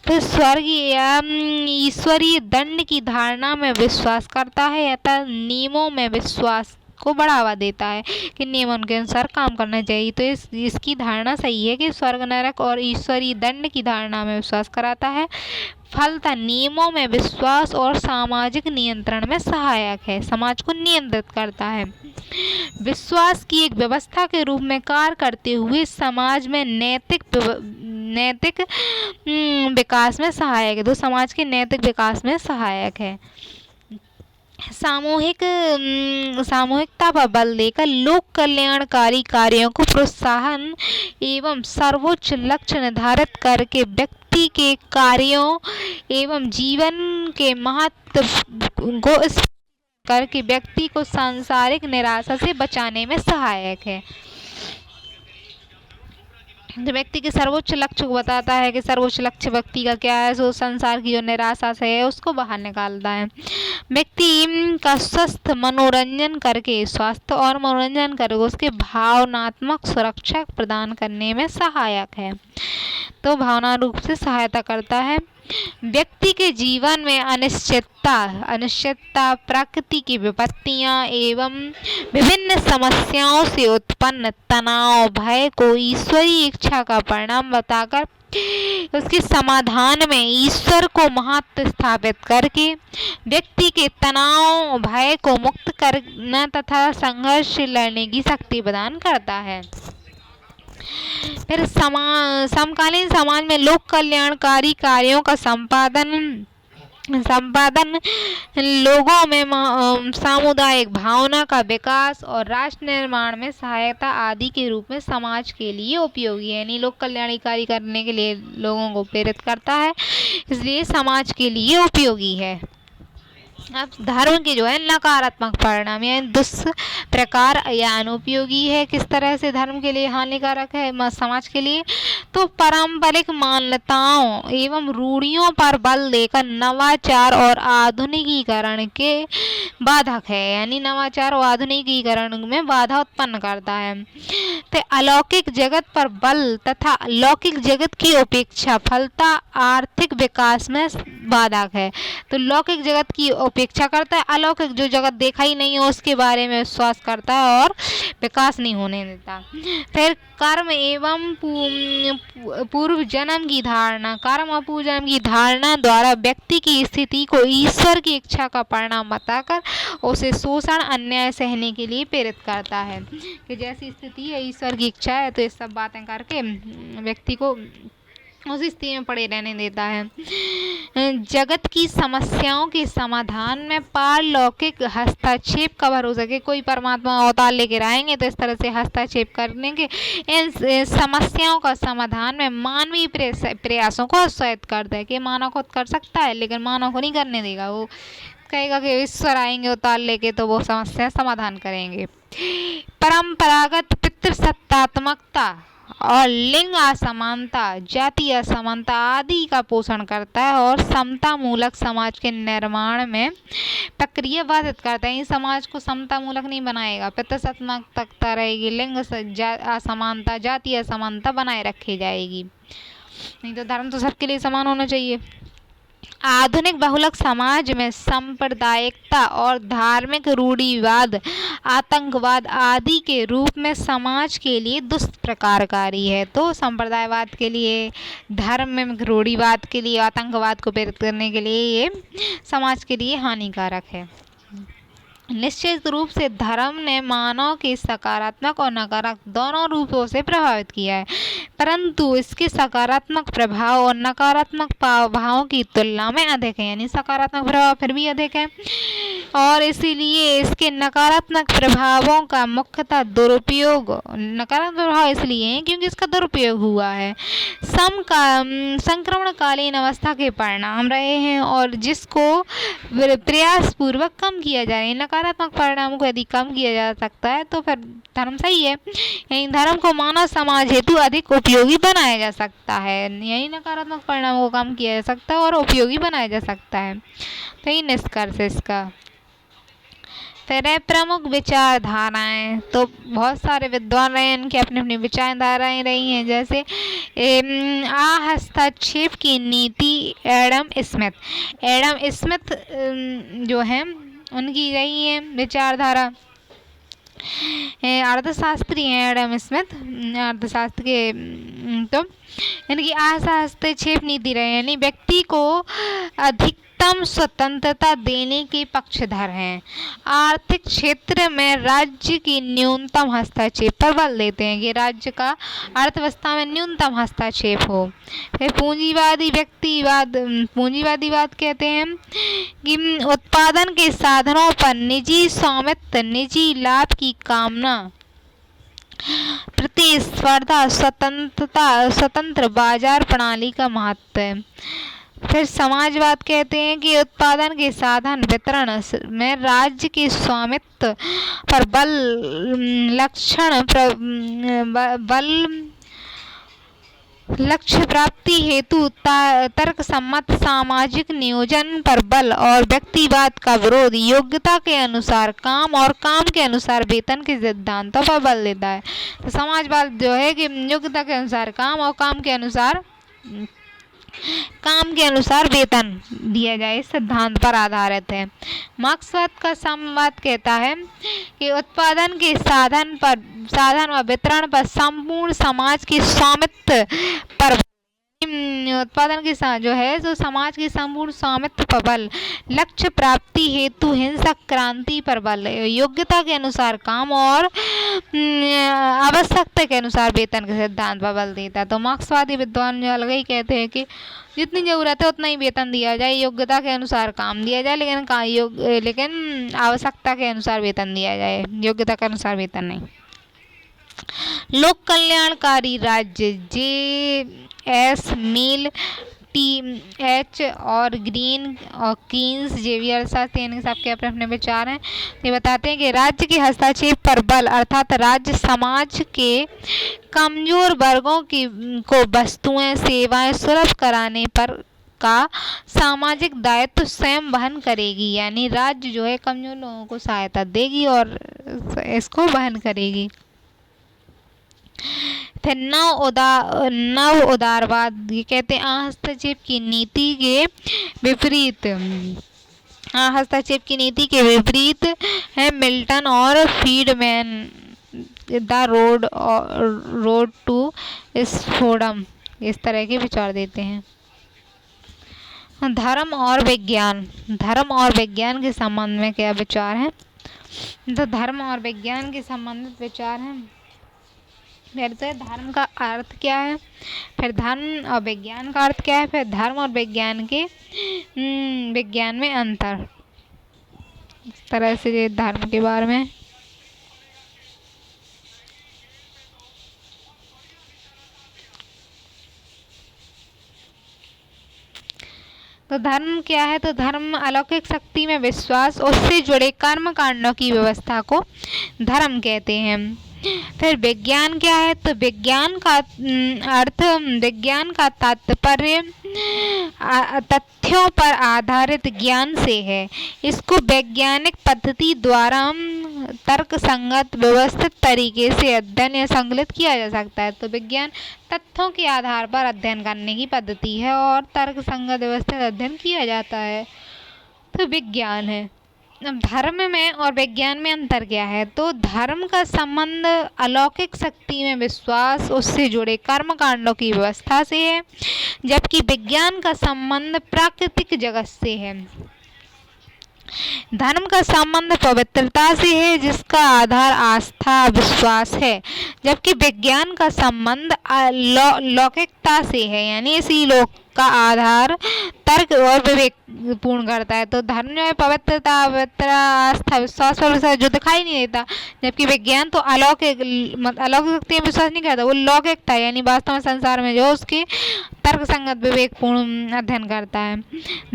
तो स्वर्ग या ईश्वरीय दंड की धारणा में विश्वास करता है, अतः नियमों में विश्वास को बढ़ावा देता है कि नियमों के अनुसार काम करना चाहिए। तो इसकी धारणा सही है कि स्वर्ग नरक और ईश्वरीय दंड की धारणा में विश्वास कराता है। फलतः नियमों में विश्वास और सामाजिक नियंत्रण में सहायक है, समाज को नियंत्रित करता है। विश्वास की एक व्यवस्था के रूप में कार्य करते हुए समाज में नैतिक विकास में सहायक है। तो समाज के नैतिक विकास में सहायक है। सामूहिकता पर बल देकर लोक कल्याणकारी कार्यों को प्रोत्साहन एवं सर्वोच्च लक्ष्य निर्धारित करके व्यक्ति के कार्यों एवं जीवन के महत्व को करके व्यक्ति को सांसारिक निराशा से बचाने में सहायक है। जो व्यक्ति के सर्वोच्च लक्ष्य को बताता है कि सर्वोच्च लक्ष्य व्यक्ति का क्या है, तो संसार की जो निराशा से है उसको बाहर निकालता है। व्यक्ति का स्वास्थ्य और मनोरंजन करके उसके भावनात्मक सुरक्षा प्रदान करने में सहायक है। तो भावना रूप से सहायता करता है। व्यक्ति के जीवन में अनिश्चितता, प्रकृति की विपत्तियां एवं विभिन्न समस्याओं से उत्पन्न तनाव, भय को ईश्वरीय इच्छा का परिणाम बताकर उसके समाधान में ईश्वर को महत्व स्थापित करके व्यक्ति के तनाव, भय को मुक्त करना तथा संघर्ष से लड़ने की शक्ति प्रदान करता है। फिर समकालीन समाज में लोक कल्याणकारी कार्यों का संपादन लोगों में सामुदायिक भावना का विकास और राष्ट्र निर्माण में सहायता आदि के रूप में समाज के लिए उपयोगी है, यानी लोक कल्याणकारी करने के लिए लोगों को प्रेरित करता है, इसलिए समाज के लिए उपयोगी है। अब धर्म के जो है नकारात्मक परिणाम यानी दुष्प्रकार या अनुपयोगी है। किस तरह से धर्म के लिए हानिकारक है समाज के लिए? तो पारंपरिक मान्यताओं एवं रूढ़ियों पर बल देकर नवाचार और आधुनिकीकरण के बाधक है, यानी नवाचार और आधुनिकीकरण में बाधा उत्पन्न करता है। तो अलौकिक जगत पर बल तथा लौकिक जगत की उपेक्षा फलता आर्थिक विकास में बाधक है। तो लौकिक जगत की उपेक्षा करता है, अलौकिक जो जगत देखा ही नहीं है उसके बारे में विश्वास करता है और विकास नहीं होने देता। फिर कर्म एवं पूर्व जन्म की धारणा, कर्म और पूर्व जन्म की धारणा द्वारा व्यक्ति की स्थिति को ईश्वर की इच्छा का परिणाम बताकर उसे शोषण अन्याय सहने के लिए प्रेरित करता है कि जैसी स्थिति है ईश्वर की इच्छा है, तो ये सब बातें करके व्यक्ति को उस स्थिति में पड़े रहने देता है। जगत की समस्याओं के समाधान में पारलौकिक हस्तक्षेप का भरोसा कि कोई परमात्मा अवतार लेकर आएंगे तो इस तरह से हस्तक्षेप करने के इन समस्याओं का समाधान में मानवीय प्रयासों को उत्साहित करता है कि मानव खुद कर सकता है लेकिन मानव को नहीं करने देगा। वो कहेगा कि ईश्वर आएंगे अवतार लेके तो वो समस्या समाधान करेंगे। परंपरागत पितृसत्तात्मकता और लिंग असमानता, जाति असमानता आदि का पोषण करता है और समता मूलक समाज के निर्माण में प्रक्रिया बाधित करता है। समाज को समता मूलक नहीं बनाएगा, पितृसत्तात्मकता रहेगी, लिंग असमानता, जाति असमानता बनाए रखी जाएगी। नहीं तो धर्म तो सबके लिए समान होना चाहिए। आधुनिक बहुलक समाज में सांप्रदायिकता और धार्मिक रूढ़िवाद, आतंकवाद आदि के रूप में समाज के लिए दुष्प्रकारकारी है। तो संप्रदायवाद के लिए, धर्म में रूढ़िवाद के लिए, आतंकवाद को प्रेरित करने के लिए ये समाज के लिए हानिकारक है। निश्चित रूप से धर्म ने मानव के सकारात्मक और नकारात्मक दोनों रूपों से प्रभावित किया है, परंतु इसके सकारात्मक प्रभाव और नकारात्मक प्रभावों की तुलना में अधिक है। यानी सकारात्मक प्रभाव फिर भी अधिक है और इसीलिए इसके नकारात्मक प्रभावों का मुख्यतः दुरुपयोग, नकारात्मक प्रभाव इसलिए है क्योंकि इसका दुरुपयोग हुआ है, संक्रमणकालीन अवस्था के परिणाम रहे हैं और जिसको प्रयास पूर्वक कम किया जा रहा है। नकारात्मक परिणामों को यदि कम किया जा सकता है तो फिर धर्म सही है। यही धर्म को मानव समाज हेतु अधिक उपयोगी बनाया जा सकता है, यही नकारात्मक परिणामों को कम किया जा सकता है और उपयोगी बनाया जा सकता है। तो यही निष्कर्ष इसका। फिर है प्रमुख विचारधाराएं। तो बहुत सारे विद्वान रहे, इनकी अपनी अपनी विचारधाराएं रही हैं, जैसे हस्तक्षेप की नीति एडम स्मिथ जो है उनकी रही है विचारधारा। अर्थशास्त्री हैं एडम स्मिथ, अर्थशास्त्र के तो इनकी हस्तक्षेप नीति रहे, यानी व्यक्ति को अधिकतम स्वतंत्रता देने के पक्षधर हैं। आर्थिक क्षेत्र में राज्य की न्यूनतम हस्तक्षेप पर बल देते हैं कि राज्य का अर्थव्यवस्था में न्यूनतम हस्तक्षेप हो। फिर पूंजीवादीवाद कहते हैं कि उत्पादन के साधनों पर निजी स्वामित्व, निजी लाभ की कामना, प्रतिस्पर्धा, स्वतंत्र बाजार प्रणाली का महत्व है। फिर समाजवाद कहते हैं कि उत्पादन के साधन वितरण में राज्य के स्वामित्व पर लक्ष्य प्राप्ति हेतु तर्क सम्मत सामाजिक नियोजन पर बल और व्यक्तिवाद का विरोध, योग्यता के अनुसार काम और काम के अनुसार वेतन के सिद्धांतों पर बल देता है। तो समाजवाद जो है कि योग्यता के अनुसार काम और काम के अनुसार वेतन दिया जाए, इस सिद्धांत पर आधारित है। मार्क्सवाद का साम्यवाद कहता है कि उत्पादन के साधन व वितरण पर संपूर्ण समाज के स्वामित्व पर, उत्पादन के साथ जो है तो समाज के संपूर्ण स्वामित्व पर बल, लक्ष्य प्राप्ति हेतु हिंसक क्रांति पर बल, योग्यता के अनुसार काम और आवश्यकता के अनुसार वेतन के सिद्धांत पर बल देता है। तो मार्क्सवादी विद्वान जो अलग ही कहते हैं कि जितनी जरूरत है उतना ही वेतन दिया जाए, योग्यता के अनुसार काम दिया जाए, लेकिन आवश्यकता के अनुसार वेतन दिया जाए, योग्यता के अनुसार वेतन नहीं। लोक कल्याणकारी राज्य J.S. मिल, T.H. और ग्रीन और कीन्स, जेवियर शास्त्री, इनके सबके अपने अपने विचार हैं। ये बताते हैं कि राज्य के हस्तक्षेप पर बल अर्थात राज्य समाज के कमजोर वर्गों को वस्तुएं सेवाएं सुलभ कराने पर का सामाजिक दायित्व स्वयं वहन करेगी, यानी राज्य जो है कमजोर लोगों को सहायता देगी और इसको वहन करेगी। फिर नव उदारवाद ये कहते हैं हस्तक्षेप की नीति के विपरीत है मिल्टन और Friedman the road to freedom, इस तरह के विचार देते हैं। धर्म और विज्ञान के संबंध में क्या विचार है? तो धर्म और विज्ञान के संबंधित विचार हैं। फिर तो धर्म का अर्थ क्या है, फिर धर्म और विज्ञान का अर्थ क्या है, फिर धर्म और विज्ञान में अंतर, इस तरह से धर्म के बारे में। तो धर्म क्या है? तो धर्म अलौकिक शक्ति में विश्वास, उससे जुड़े कर्म कांडों की व्यवस्था को धर्म कहते हैं। फिर विज्ञान क्या है? तो विज्ञान का तात्पर्य तथ्यों पर आधारित ज्ञान से है। इसको वैज्ञानिक पद्धति द्वारा तर्क संगत व्यवस्थित तरीके से अध्ययन या संकलित किया जा सकता है। तो विज्ञान तथ्यों के आधार पर अध्ययन करने की पद्धति है और तर्क संगत व्यवस्थित अध्ययन किया जाता है, तो विज्ञान है। अब धर्म में और विज्ञान में अंतर क्या है? तो धर्म का संबंध अलौकिक शक्ति में विश्वास, उससे जुड़े कर्म कांडों की व्यवस्था से है, जबकि विज्ञान का संबंध प्राकृतिक जगत से है। धर्म का संबंध पवित्रता से है जिसका आधार आस्था विश्वास है, जबकि विज्ञान का संबंध लौकिकता से है, यानी इसी लोक का आधार तर्क और विवेक पूर्ण करता है। तो धर्म जो है पवित्रता आस्था विश्वास पर विश्वास जो दिखाई नहीं देता, जबकि विज्ञान तो अलौकिक शक्ति में विश्वास नहीं करता, वो लौकिकता यानी वास्तव में संसार में जो उसके तर्क संगत विवेक पूर्ण अध्ययन करता है।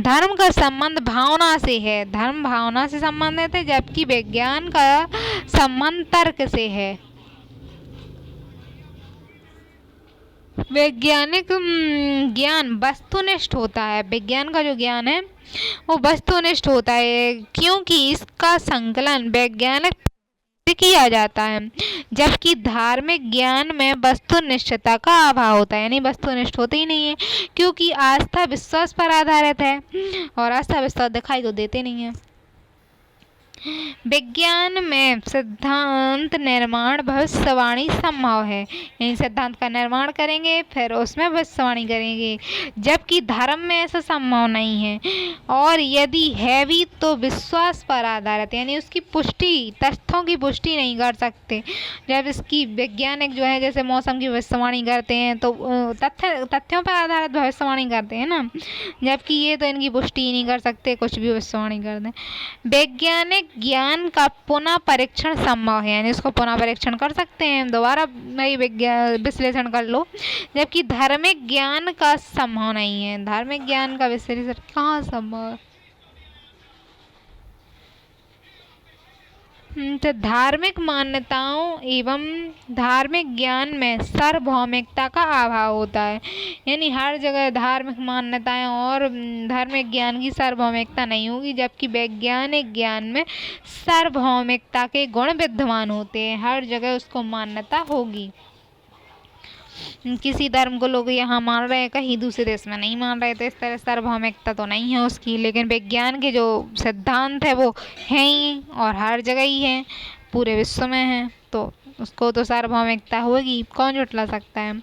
धर्म का संबंध भावना से है, धर्म भावना से संबंधित है, जबकि विज्ञान का संबंध तर्क से है। वैज्ञानिक ज्ञान वस्तुनिष्ठ होता है, विज्ञान का जो ज्ञान है वो वस्तुनिष्ठ होता है, क्योंकि इसका संकलन वैज्ञानिक से किया जाता है, जबकि धार्मिक ज्ञान में वस्तुनिष्ठता का अभाव होता है, यानी वस्तुनिष्ठ होते ही नहीं है, क्योंकि आस्था विश्वास पर आधारित है और आस्था विश्वास दिखाई तो देते नहीं है। विज्ञान में सिद्धांत निर्माण भविष्यवाणी संभव है, यानी सिद्धांत का निर्माण करेंगे फिर उसमें भविष्यवाणी करेंगे, जबकि धर्म में ऐसा संभव नहीं है, और यदि है भी तो विश्वास पर आधारित, यानी उसकी पुष्टि तथ्यों की पुष्टि नहीं कर सकते। जब इसकी वैज्ञानिक जो है जैसे मौसम की भविष्यवाणी करते हैं तो तथ्यों पर आधारित भविष्यवाणी करते हैं ना, जबकि ये तो इनकी पुष्टि ही नहीं कर सकते, कुछ भी भविष्यवाणी कर दें। वैज्ञानिक ज्ञान का पुनः परीक्षण संभव है, यानी इसको पुनः परीक्षण कर सकते हैं, दोबारा विश्लेषण कर लो, जबकि धार्मिक ज्ञान का संभव नहीं है। धार्मिक ज्ञान का विश्लेषण कहाँ संभव है? तो धार्मिक मान्यताओं एवं धार्मिक ज्ञान में सार्वभौमिकता का अभाव होता है, यानी हर जगह धार्मिक मान्यताएं और धार्मिक ज्ञान की सार्वभौमिकता नहीं होगी, जबकि वैज्ञानिक ज्ञान में सार्वभौमिकता के गुण विद्यमान होते हैं, हर जगह उसको मान्यता होगी। किसी धर्म को लोग यहाँ मान रहे हैं, कहीं दूसरे देश में नहीं मान रहे, तो इस तरह सार्वभौमिकता तो नहीं है उसकी, लेकिन विज्ञान के जो सिद्धांत है वो हैं ही और हर जगह ही हैं, पूरे विश्व में हैं, तो उसको तो सार्वभौमिकता होगी, कौन झुठला सकता है।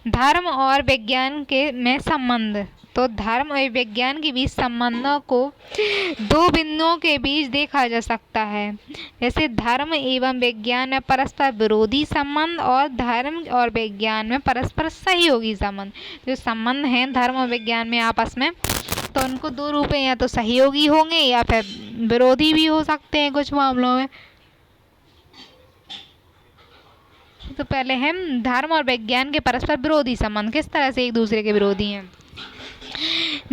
धर्म और विज्ञान के में संबंध, तो धर्म और विज्ञान के बीच संबंधों को दो बिंदुओं के बीच देखा जा सकता है, जैसे धर्म एवं विज्ञान में परस्पर विरोधी संबंध और धर्म और विज्ञान में परस्पर सहयोगी संबंध। जो संबंध हैं धर्म और विज्ञान में आपस में, तो उनको दो रूप हैं, या तो सहयोगी होंगे या फिर विरोधी भी हो सकते हैं कुछ मामलों में। तो पहले हम धर्म और विज्ञान के परस्पर विरोधी संबंध, किस तरह से एक दूसरे के विरोधी हैं।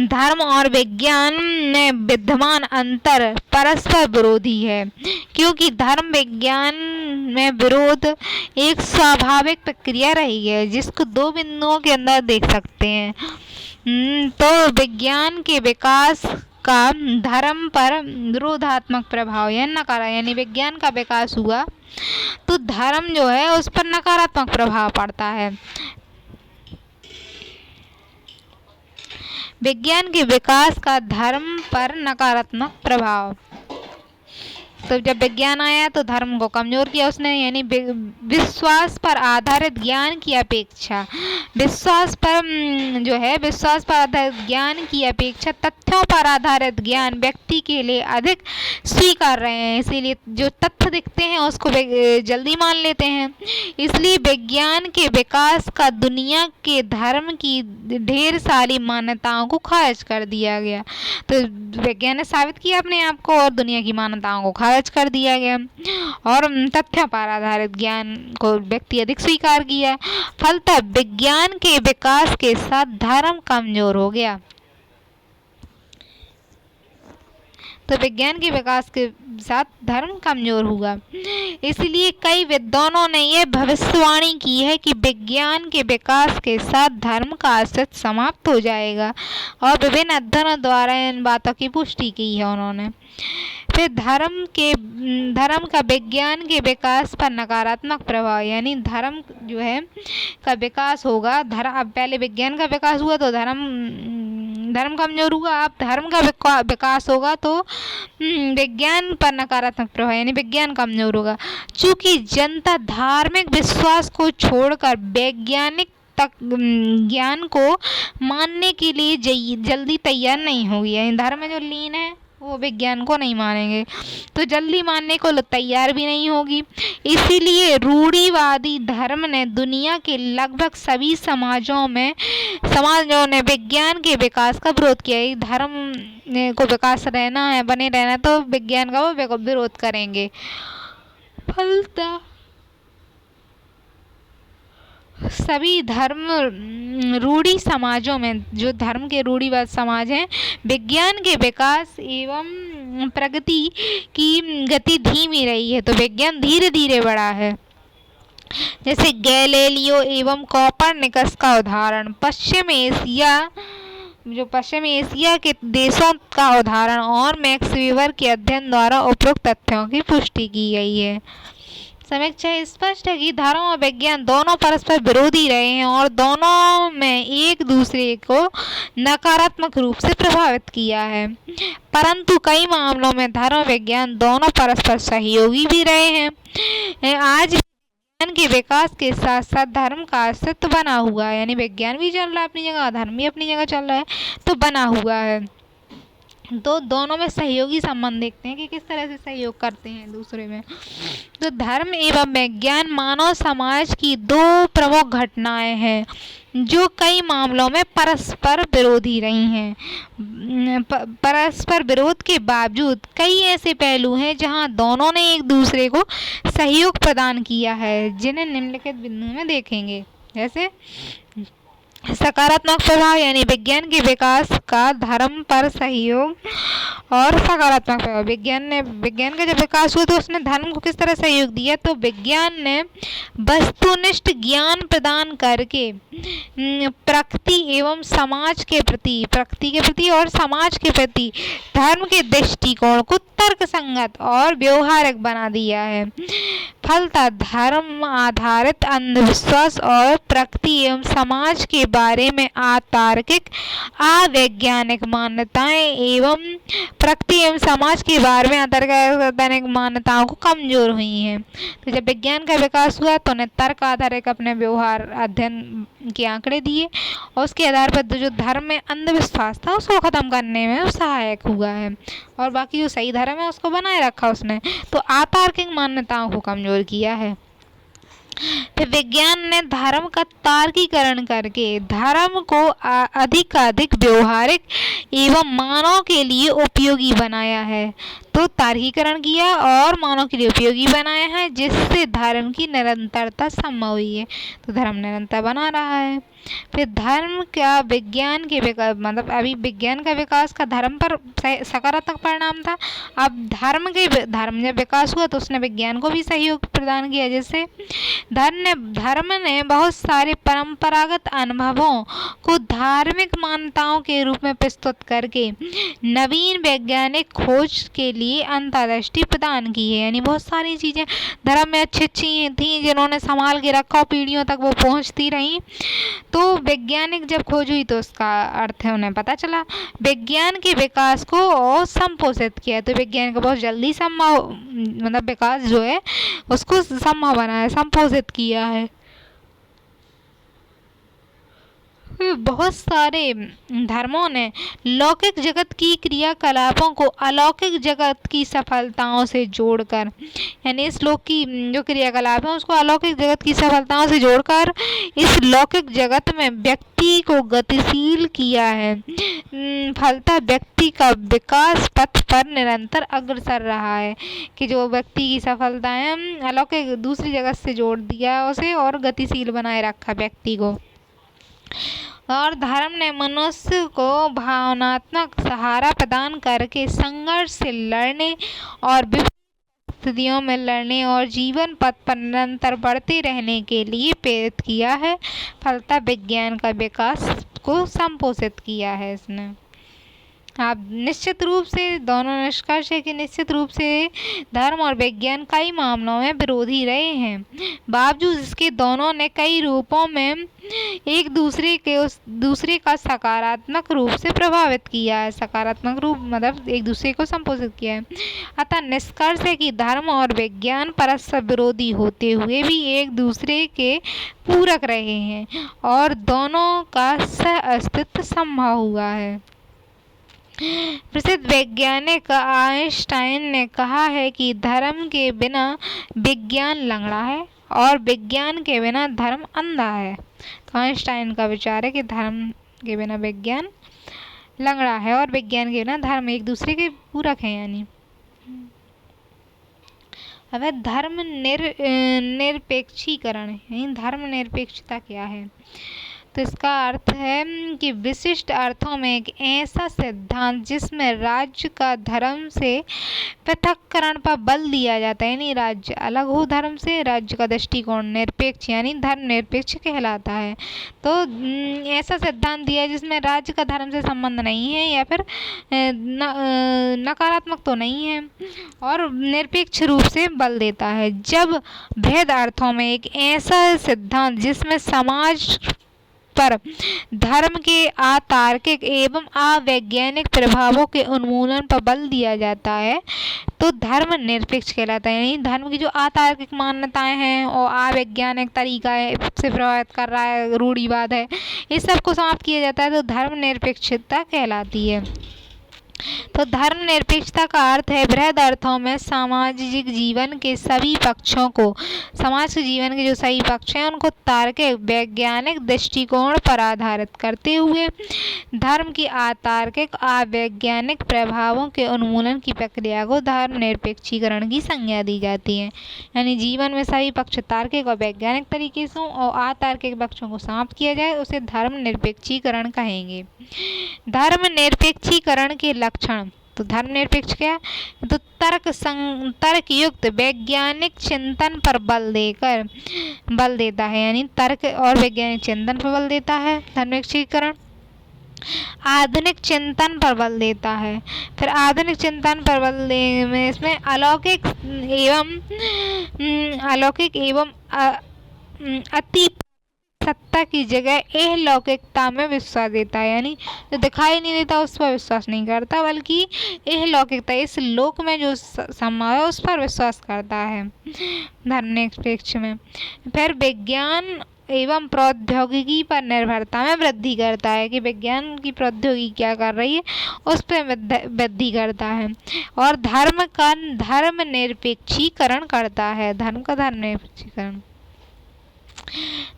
धर्म और विज्ञान में विद्यमान अंतर परस्पर विरोधी है, क्योंकि धर्म विज्ञान में विरोध एक स्वाभाविक प्रक्रिया रही है जिसको दो बिंदुओं के अंदर देख सकते हैं। तो विज्ञान के विकास का धर्म पर विरोधात्मक प्रभाव या नकारात्मक, यानी विज्ञान का विकास हुआ तो धर्म जो है उस पर नकारात्मक प्रभाव पड़ता है। विज्ञान के विकास का धर्म पर नकारात्मक प्रभाव, तो जब विज्ञान आया तो धर्म को कमजोर किया उसने, यानी विश्वास पर आधारित ज्ञान की अपेक्षा विश्वास पर आधारित ज्ञान की अपेक्षा तथ्यों पर आधारित ज्ञान व्यक्ति के लिए अधिक स्वीकार रहे हैं, इसीलिए जो तथ्य दिखते हैं उसको जल्दी मान लेते हैं। इसलिए विज्ञान के विकास का दुनिया के धर्म की ढेर सारी मान्यताओं को खारिज कर दिया गया। तो विज्ञान ने साबित किया अपने आप को और दुनिया की मान्यताओं को खारिज कर दिया गया और तथ्यों पर आधारित ज्ञान को व्यक्ति अधिक स्वीकार किया। फलतः विज्ञान के विकास के साथ धर्म कमजोर हो गया। तो विज्ञान के विकास के साथ धर्म कमजोर हुआ। इसलिए कई विद्वानों ने यह भविष्यवाणी की है कि विज्ञान के विकास के साथ धर्म का अस्तित्व समाप्त हो जाएगा और विभिन्न अध्ययनों द्वारा इन बातों की पुष्टि की है उन्होंने। फिर धर्म का विज्ञान के विकास पर नकारात्मक प्रभाव, यानी धर्म जो है का विकास होगा। अब पहले विज्ञान का विकास हुआ तो धर्म कमजोर हुआ, अब धर्म का विकास होगा तो विज्ञान पर नकारात्मक प्रभाव, यानी विज्ञान कमजोर होगा। चूँकि जनता धार्मिक विश्वास को छोड़कर वैज्ञानिक ज्ञान को मानने के लिए जल्दी तैयार नहीं होगी, यानी धर्म में जो लीन है वो विज्ञान को नहीं मानेंगे, तो जल्दी मानने को तैयार भी नहीं होगी। इसीलिए रूढ़िवादी धर्म ने दुनिया के लगभग सभी समाजों ने विज्ञान के विकास का विरोध किया। धर्म को विकास रहना है, बने रहना, तो विज्ञान का वो विरोध करेंगे। फलतः सभी धर्म रूढ़ी समाजों में, जो धर्म के रूढ़िवाद समाज हैं, विज्ञान के विकास एवं प्रगति की गति धीमी रही है, तो विज्ञान धीरे धीरे बढ़ा है। जैसे गैलीलियो एवं कोपरनिकस का उदाहरण, पश्चिम एशिया के देशों का उदाहरण, और मैक्स वेबर के अध्ययन द्वारा उपरोक्त तथ्यों की पुष्टि की गई है। समीक्षा स्पष्ट है कि धर्म और विज्ञान दोनों परस्पर विरोधी रहे हैं और दोनों में एक दूसरे को नकारात्मक रूप से प्रभावित किया है, परंतु कई मामलों में धर्म और विज्ञान दोनों परस्पर सहयोगी भी रहे हैं। आज विज्ञान के विकास के साथ साथ धर्म का अस्तित्व बना हुआ है, यानी विज्ञान भी चल रहा है अपनी जगह, धर्म भी अपनी जगह चल रहा है, तो बना हुआ है। तो दोनों में सहयोगी संबंध देखते हैं कि किस तरह से सहयोग करते हैं दूसरे में। तो धर्म एवं विज्ञान मानव समाज की दो प्रमुख घटनाएं हैं जो कई मामलों में परस्पर विरोधी रही हैं। परस्पर विरोध के बावजूद कई ऐसे पहलू हैं जहां दोनों ने एक दूसरे को सहयोग प्रदान किया है, जिन्हें निम्नलिखित बिंदु में देखेंगे। जैसे सकारात्मक प्रभाव, यानी विज्ञान के विकास का धर्म पर सहयोग और सकारात्मक प्रभाव। विज्ञान का जब विकास हुआ तो उसने धर्म को किस तरह सहयोग दिया, तो विज्ञान ने वस्तुनिष्ठ ज्ञान प्रदान करके प्रकृति एवं समाज के प्रति और समाज के प्रति धर्म के दृष्टिकोण को तर्कसंगत और व्यवहारिक बना दिया है। फलतः धर्म आधारित अंधविश्वास और प्रकृति एवं समाज के बारे में अतार्किक अवैज्ञानिक मान्यताएं एवं प्रकृति एवं समाज के बारे में अतार्किक मान्यताओं को कमजोर हुई हैं। तो जब विज्ञान का विकास हुआ तो उन्हें तर्क आधारित अपने व्यवहार अध्ययन के आंकड़े दिए और उसके आधार पर जो धर्म में अंधविश्वास था उसको खत्म करने में सहायक हुआ है, और बाकी जो सही धर्म है उसको बनाए रखा उसने, तो अतार्किक मान्यताओं को कमजोर किया है। फिर विज्ञान ने धर्म का तार्कीकरण करके धर्म को अधिक व्यवहारिक एवं मानव के लिए उपयोगी बनाया है। तो तार्कीकरण किया और मानव के लिए उपयोगी बनाया है, जिससे धर्म की निरंतरता संभव हुई है। तो धर्म निरंतर बना रहा है। फिर धर्म का विज्ञान के विकास, मतलब अभी विज्ञान का विकास का धर्म पर सकारात्मक परिणाम था। अब धर्म जब विकास हुआ तो उसने विज्ञान को भी सहयोग प्रदान किया, जैसे धर्म ने बहुत सारे परंपरागत अनुभवों को धार्मिक मान्यताओं के रूप में प्रस्तुत करके नवीन वैज्ञानिक खोज के लिए अंतर्दृष्टि प्रदान की है। यानी बहुत सारी चीजें धर्म में अच्छी थी जिन्होंने संभाल के रखा और पीढ़ियों तक वो पहुंचती रही। तो वैज्ञानिक जब खोज हुई तो उसका अर्थ है उन्हें पता चला, विज्ञान के विकास को और संपोषित किया। तो विज्ञान का बहुत जल्दी संभव, मतलब विकास जो है उसको संभव बनाया, संपोषित किया है। बहुत सारे धर्मों ने लौकिक जगत की क्रियाकलापों को अलौकिक जगत की सफलताओं से जोड़कर, यानी इस लोक की जो क्रियाकलाप है उसको अलौकिक जगत की सफलताओं से जोड़कर इस लौकिक जगत में व्यक्ति को गतिशील किया है। फलतः व्यक्ति का विकास पथ पर निरंतर अग्रसर रहा है, कि जो व्यक्ति की सफलता है अलौकिक दूसरी जगत से जोड़ दिया उसे और गतिशील बनाए रखा व्यक्ति को। और धर्म ने मनुष्य को भावनात्मक सहारा प्रदान करके संघर्ष से लड़ने और विभिन्न स्थितियों में लड़ने और जीवन पथ पर निरंतर बढ़ते रहने के लिए प्रेरित किया है। फलतः विज्ञान का विकास को संपोषित किया है इसने। आप निश्चित रूप से दोनों निष्कर्ष है कि निश्चित रूप से धर्म और विज्ञान कई मामलों में विरोधी रहे हैं, बावजूद इसके दोनों ने कई रूपों में एक दूसरे का सकारात्मक रूप से प्रभावित किया है। सकारात्मक रूप मतलब एक दूसरे को संपोषित किया है। अतः निष्कर्ष है कि धर्म और विज्ञान परस्पर विरोधी होते हुए भी एक दूसरे के पूरक रहे हैं और दोनों का सह अस्तित्व संभव हुआ है। प्रसिद्ध वैज्ञानिक आइंस्टाइन ने कहा है कि धर्म के बिना विज्ञान लंगड़ा है और विज्ञान के बिना धर्म अंधा है। तो आइंस्टाइन का विचार है कि धर्म के बिना विज्ञान लंगड़ा है और विज्ञान के बिना धर्म एक दूसरे के पूरक हैं। यानी अब धर्म निरपेक्षीकरण, यानी धर्म निरपेक्षता क्या है? तो इसका अर्थ है कि विशिष्ट अर्थों में एक ऐसा सिद्धांत जिसमें राज्य का धर्म से पृथक्करण पर बल दिया जाता है, यानी राज्य अलग हो धर्म से, राज्य का दृष्टिकोण निरपेक्ष यानी धर्म निरपेक्ष कहलाता है। तो ऐसा सिद्धांत दिया जिसमें राज्य का धर्म से संबंध नहीं है या फिर नकारात्मक तो नहीं है और निरपेक्ष रूप से बल देता है। जब भेद अर्थों में एक ऐसा सिद्धांत जिसमें समाज पर धर्म के अतार्किक एवं अवैज्ञानिक प्रभावों के उन्मूलन पर बल दिया जाता है तो धर्म निरपेक्ष कहलाता है। यानी धर्म की जो अतार्किक मान्यताएं हैं और अवैज्ञानिक तरीका है से प्रभावित कर रहा है, रूढ़िवाद है, इस सब को समाप्त किया जाता है तो धर्म निरपेक्षता कहलाती है। तो धर्म निरपेक्षता का अर्थ है बृहद अर्थों में सामाजिक जीवन के सभी पक्षों को, समाज के जीवन के जो सभी पक्ष हैं उनको तार्किक वैज्ञानिक दृष्टिकोण पर आधारित करते हुए धर्म की अतार्किक अवैज्ञानिक प्रभावों के उन्मूलन की प्रक्रिया को धर्म निरपेक्षीकरण की संज्ञा दी जाती है। यानी जीवन में सभी पक्ष तार्किक और वैज्ञानिक तरीके से और अतार्किक पक्षों को समाप्त किया जाए उसे धर्म निरपेक्षीकरण कहेंगे। धर्म निरपेक्षीकरण के लक्षण, तो धर्मनिरपेक्ष क्या है? तो तर्कयुक्त वैज्ञानिक चिंतन पर बल देता है, यानी तर्क और वैज्ञानिक चिंतन पर बल देता है धर्मनिरपेक्षीकरण। आधुनिक चिंतन पर बल देता है, फिर आधुनिक चिंतन पर बल देने में इसमें अलौकिक एवं अति सत्ता की जगह अलौकिकता में विश्वास देता है, यानी जो दिखाई नहीं देता उस पर विश्वास नहीं करता बल्कि अलौकिकता इस लोक में जो संभव है उस पर विश्वास करता है धर्मनिरपेक्ष में। फिर विज्ञान एवं प्रौद्योगिकी पर निर्भरता में वृद्धि करता है कि विज्ञान की प्रौद्योगिकी क्या कर रही है उस पर वृद्धि करता है। और धर्म का धर्मनिरपेक्षीकरण करता है, धर्म का धर्मनिरपेक्षीकरण।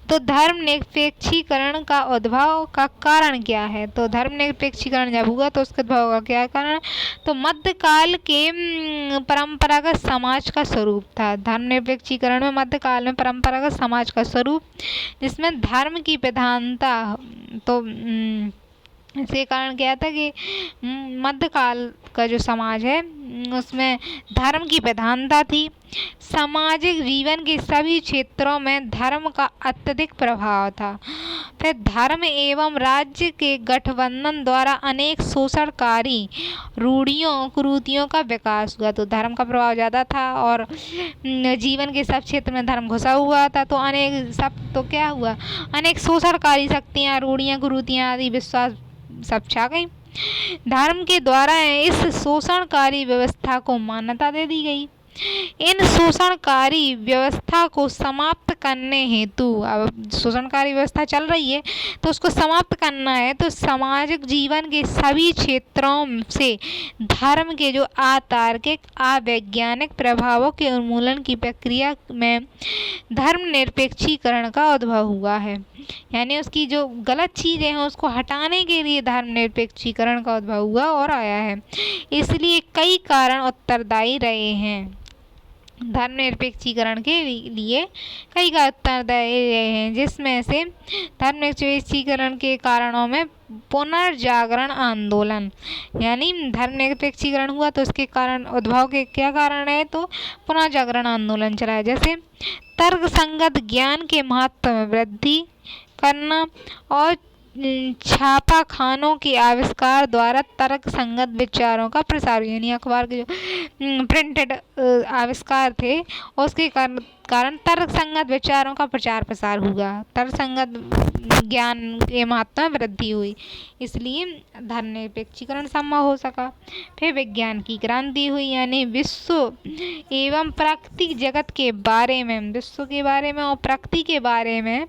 तो धर्मनिरपेक्षीकरण का उद्भव का कारण क्या है? तो धर्मनिरपेक्षीकरण जब हुआ तो उसके उद्भव का क्या कारण? तो मध्यकाल के परंपरागत समाज का स्वरूप था। धर्मनिरपेक्षीकरण में मध्यकाल में परंपरागत समाज का स्वरूप जिसमें धर्म की प्रधानता, तो इसके कारण क्या था कि मध्यकाल का जो समाज है उसमें धर्म की प्रधानता थी। सामाजिक जीवन के सभी क्षेत्रों में धर्म का अत्यधिक प्रभाव था। फिर धर्म एवं राज्य के गठबंधन द्वारा अनेक शोषणकारी रूढ़ियों कुरीतियों का विकास हुआ। तो धर्म का प्रभाव ज़्यादा था और जीवन के सब क्षेत्र में धर्म घुसा हुआ था तो क्या हुआ, अनेक शोषणकारी शक्तियाँ, रूढ़ियाँ, कुरीतियाँ आदि विश्वास सब छा गई। धर्म के द्वारा इस शोषणकारी व्यवस्था को मान्यता दे दी गई। इन शोषणकारी व्यवस्था को समाप्त करने हेतु, अब शोषणकारी व्यवस्था चल रही है तो उसको समाप्त करना है तो सामाजिक जीवन के सभी क्षेत्रों से धर्म के जो अतार्किक अवैज्ञानिक प्रभावों के उन्मूलन की प्रक्रिया में धर्मनिरपेक्षीकरण का उद्भव हुआ है। यानी उसकी जो गलत चीज़ें हैं उसको हटाने के लिए धर्मनिरपेक्षीकरण का उद्भव हुआ और आया है। इसलिए कई कारण उत्तरदायी रहे हैं, धर्मनिरपेक्षीकरण के लिए कई कारण उत्तरदायी रहे हैं, जिसमें से धर्मनिरपेक्षीकरण के कारणों में पुनर्जागरण आंदोलन, यानी धर्मनिरपेक्षीकरण हुआ तो उसके कारण उद्भव के क्या कारण है? तो पुनर्जागरण आंदोलन चला, जैसे तर्कसंगत ज्ञान के महत्व में वृद्धि करना और छापाखानों के आविष्कार द्वारा तर्क संगत विचारों का प्रसार, यानी अखबार के जो प्रिंटेड आविष्कार थे उसके कारण तर्क संगत विचारों का प्रचार प्रसार हुआ, तर्क संगत ज्ञान के महत्व में वृद्धि हुई, इसलिए धर्मनिरपेक्षीकरण संभव हो सका। फिर विज्ञान की क्रांति हुई, यानी विश्व एवं प्राकृतिक जगत के बारे में, विश्व के बारे में और प्रकृति के बारे में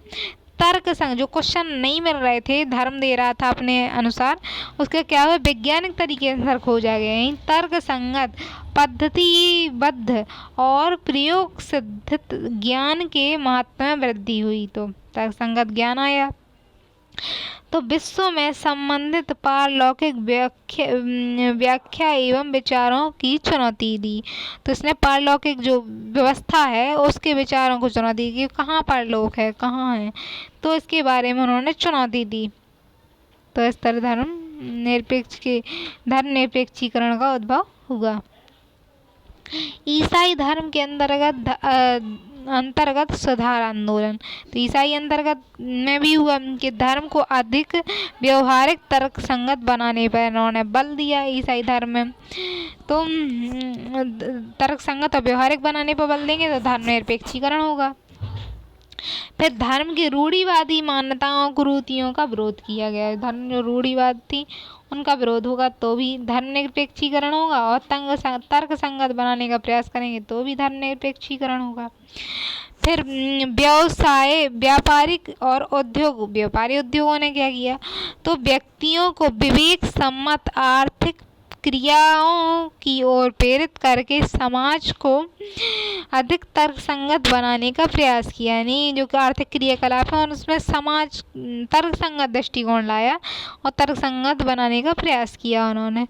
तर्क संग जो क्वेश्चन नहीं मिल रहे थे, धर्म दे रहा था अपने अनुसार, उसके क्या हुआ, वैज्ञानिक तरीके से खोजा गया, तर्क संगत, पद्धतिबद्ध और प्रयोग सिद्धित ज्ञान के महत्व में वृद्धि हुई। तो तर्क संगत ज्ञान आया। तो विश्व में संबंधित पारलौकिक व्याख्या एवं विचारों की चुनौती दी। तो इसने पारलौकिक जो व्यवस्था है उसके विचारों को चुनौती दी, कहाँ परलोक है, कहाँ है, तो इसके बारे में उन्होंने चुनौती दी। तो इस तरह धर्म निरपेक्षीकरण का उद्भव हुआ। ईसाई धर्म के अंतर्गत सुधार आंदोलन। तो ईसाई अंतर्गत में भी हुआ कि धर्म को अधिक व्यवहारिक तर्क संगत बनाने पर इन्होंने बल दिया। ईसाई धर्म में तो तर्क संगत और व्यवहारिक बनाने पर बल देंगे तो धर्म निरपेक्षीकरण होगा। फिर धर्म की रूढ़िवादी मान्यताओं कुरीतियों का विरोध किया गया। धर्म जो रूढ़िवाद थी उनका विरोध होगा तो भी धर्म निरपेक्षीकरण होगा, और तर्क संगत बनाने का प्रयास करेंगे तो भी धर्म निरपेक्षीकरण होगा। फिर व्यापारिक और व्यापारी उद्योगों ने क्या किया, तो व्यक्तियों को विवेक सम्मत आर्थिक क्रियाओं की ओर प्रेरित करके समाज को अधिक तर्कसंगत बनाने का प्रयास किया। यानी जो आर्थिक क्रियाकलाप है और उसमें समाज तर्कसंगत दृष्टिकोण लाया और तर्कसंगत बनाने का प्रयास किया उन्होंने।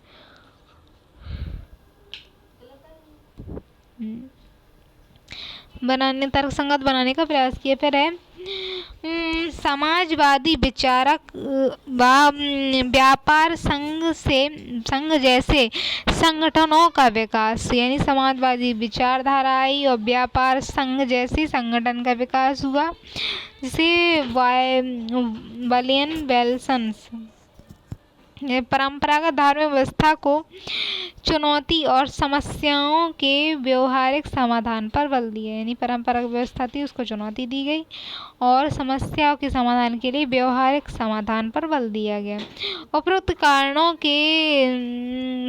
तर्कसंगत बनाने का प्रयास किया। फिर है समाजवादी विचारक व्यापार संघ जैसे संगठनों का विकास, यानी समाजवादी विचारधारा आई और व्यापार संघ जैसे संगठन का विकास हुआ, जिसे वालियन वेल्सन्स परंपरागत धार्मिक व्यवस्था को चुनौती और समस्याओं के व्यवहारिक समाधान पर बल दिया। यानी परंपरागत व्यवस्था थी उसको चुनौती दी गई और समस्याओं के समाधान के लिए व्यवहारिक समाधान पर बल दिया गया। उपरोक्त कारणों के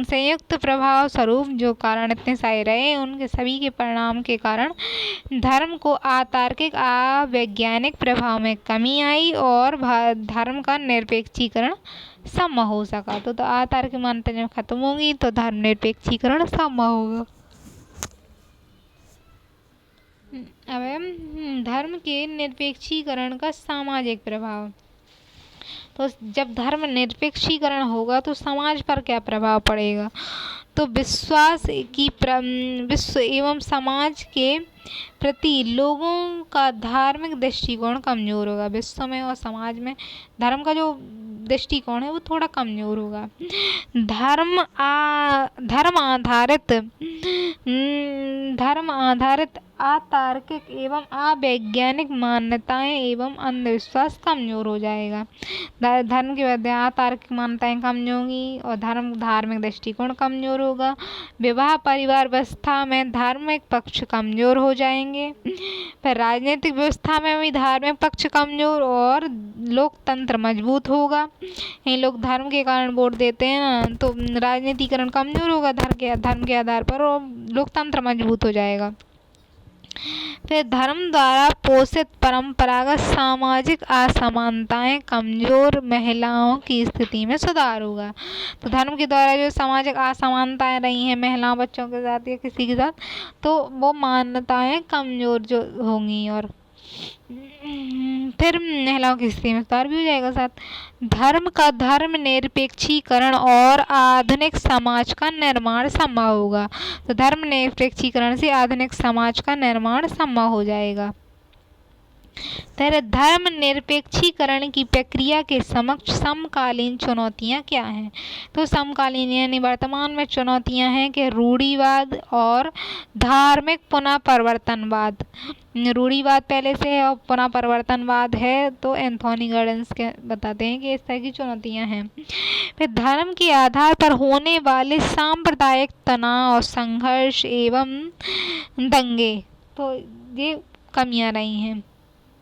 संयुक्त प्रभाव स्वरूप जो कारण इतने सारे रहे, उनके सभी के परिणाम के कारण धर्म को अतार्किक अवैज्ञानिक प्रभाव में कमी आई और धर्म का निरपेक्षीकरण संभव हो सका। तो अतार्किक मान्यता जब खत्म होगी तो धर्म निरपेक्षीकरण संभव होगा। अब धर्म के निरपेक्षीकरण का सामाजिक प्रभाव। तो जब धर्म निरपेक्षीकरण होगा तो समाज पर क्या प्रभाव पड़ेगा, तो विश्व एवं समाज के प्रति लोगों का धार्मिक दृष्टिकोण कमजोर होगा। विश्व में और समाज में धर्म का जो दृष्टिकोण है वो थोड़ा कमजोर होगा। धर्म आधारित अतार्किक एवं अवैज्ञानिक मान्यताएं एवं अंधविश्वास कमजोर हो जाएगा। धर्म की वजह अतार्किक मान्यताएं कमजोर होंगी और धार्मिक दृष्टिकोण कमजोर होगा। विवाह परिवार व्यवस्था में धार्मिक पक्ष कमजोर हो जाएंगे। फिर राजनीतिक व्यवस्था में भी धार्मिक पक्ष कमजोर और लोकतंत्र मजबूत होगा। ये लोग धर्म के कारण वोट देते हैं ना, तो राजनीतिकरण कमजोर होगा धर्म के आधार पर और लोकतंत्र मजबूत हो जाएगा। फिर धर्म द्वारा पोषित परंपरागत सामाजिक असमानताएं कमजोर महिलाओं की स्थिति में सुधार होगा। तो धर्म के द्वारा जो सामाजिक असमानताएं रही हैं महिलाओं बच्चों के साथ या किसी के साथ, तो वो मान्यताएं कमजोर जो होंगी और फिर महिलाओं की स्थिति में सुधार भी हो जाएगा। साथ धर्म निरपेक्षीकरण और आधुनिक समाज का निर्माण संभव होगा। तो धर्म निरपेक्षीकरण से आधुनिक समाज का निर्माण संभव हो जाएगा। फिर धर्म निरपेक्षीकरण की प्रक्रिया के समक्ष समकालीन चुनौतियां क्या हैं, तो समकालीन यानी वर्तमान में चुनौतियां हैं कि रूढ़िवाद और धार्मिक पुनः परिवर्तनवाद। रूढ़िवाद पहले से है और पुनः परिवर्तनवाद है, तो एंथोनी गॉर्डन्स के बताते हैं कि इस तरह की चुनौतियां हैं। फिर धर्म के आधार पर होने वाले सांप्रदायिक तनाव संघर्ष एवं दंगे, तो ये कमियां रही हैं।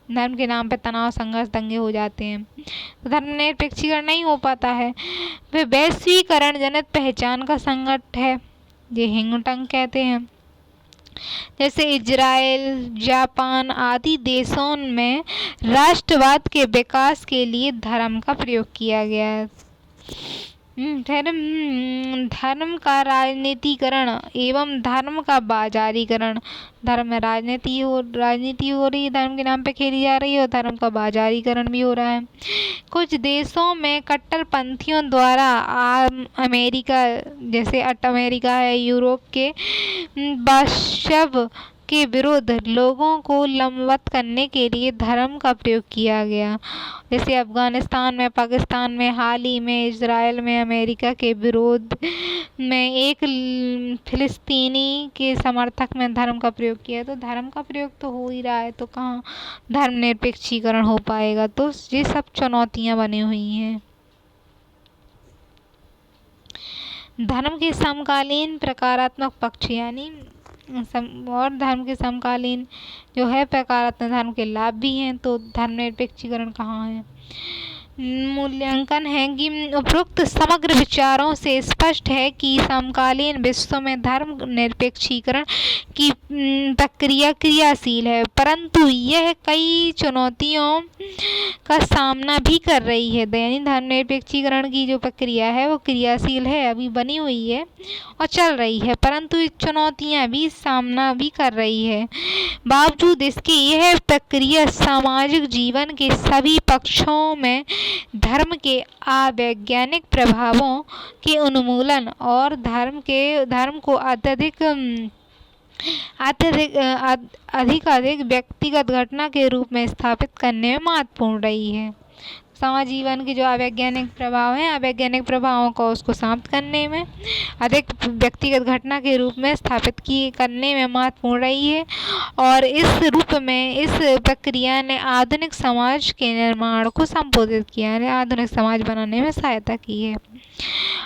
धर्म के नाम पर तनाव संघर्ष दंगे हो जाते हैं, तो धर्म निरपेक्षीकरण नहीं हो पाता है। फिर वैश्वीकरण जनित पहचान का संकट है, ये हिंगटंग कहते हैं। जैसे इजराइल, जापान आदि देशों में राष्ट्रवाद के विकास के लिए धर्म का प्रयोग किया गया है। धर्म का राजनीतिकरण एवं धर्म का बाजारीकरण। धर्म में राजनीति हो रही है, धर्म के नाम पे खेली जा रही है, और धर्म का बाजारीकरण भी हो रहा है। कुछ देशों में कट्टरपंथियों द्वारा अमेरिका, जैसे अमेरिका है, यूरोप के बादशाह के विरुद्ध लोगों को लंबवत करने के लिए धर्म का प्रयोग किया गया। जैसे अफगानिस्तान में, पाकिस्तान में, हाल ही में इजराइल में अमेरिका के विरोध में एक फिलिस्तीनी के समर्थक में धर्म का प्रयोग किया। तो धर्म का प्रयोग तो हो ही रहा है, तो कहाँ धर्मनिरपेक्षीकरण हो पाएगा। तो ये सब चुनौतियाँ बनी हुई हैं। धर्म के समकालीन प्रकारात्मक पक्ष, यानी और धर्म के समकालीन जो है प्रकारात्मक धर्म के लाभ भी हैं। तो धर्मनिरपेक्षीकरण कहाँ है? मूल्यांकन है कि उपरोक्त समग्र विचारों से स्पष्ट है कि समकालीन विश्व में धर्म निरपेक्षीकरण की प्रक्रिया क्रियाशील है, परंतु यह कई चुनौतियों का सामना भी कर रही है। यानी धर्मनिरपेक्षीकरण की जो प्रक्रिया है वो क्रियाशील है, अभी बनी हुई है और चल रही है, परंतु चुनौतियां भी सामना भी कर रही है। बावजूद इसके यह प्रक्रिया सामाजिक जीवन के सभी पक्षों में धर्म के अवैज्ञानिक प्रभावों के उन्मूलन और धर्म को अधिक व्यक्तिगत घटना के रूप में स्थापित करने में महत्वपूर्ण रही है। समाज जीवन के जो अवैज्ञानिक प्रभाव हैं, अवैज्ञानिक प्रभावों को उसको समाप्त करने में, अधिक व्यक्तिगत घटना के रूप में स्थापित करने में महत्वपूर्ण रही है। और इस रूप में इस प्रक्रिया ने आधुनिक समाज के निर्माण को संबोधित किया है, आधुनिक समाज बनाने में सहायता की है।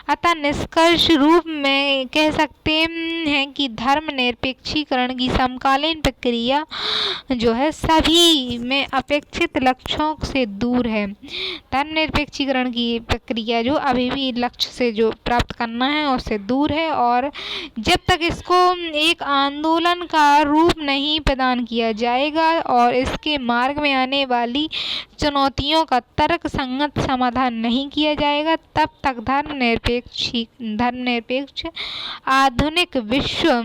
अतः निष्कर्ष रूप में कह सकते हैं कि धर्मनिरपेक्षीकरण की समकालीन प्रक्रिया जो है सभी में अपेक्षित लक्ष्यों से दूर है। धर्मनिरपेक्षीकरण की प्रक्रिया जो अभी भी लक्ष्य से जो प्राप्त करना है उससे दूर है, और जब तक इसको एक आंदोलन का रूप नहीं प्रदान किया जाएगा और इसके मार्ग में आने वाली चुनौतियों का तर्क संगत समाधान नहीं किया जाएगा, तब तक धर्मनिरपेक्ष आधुनिक विश्व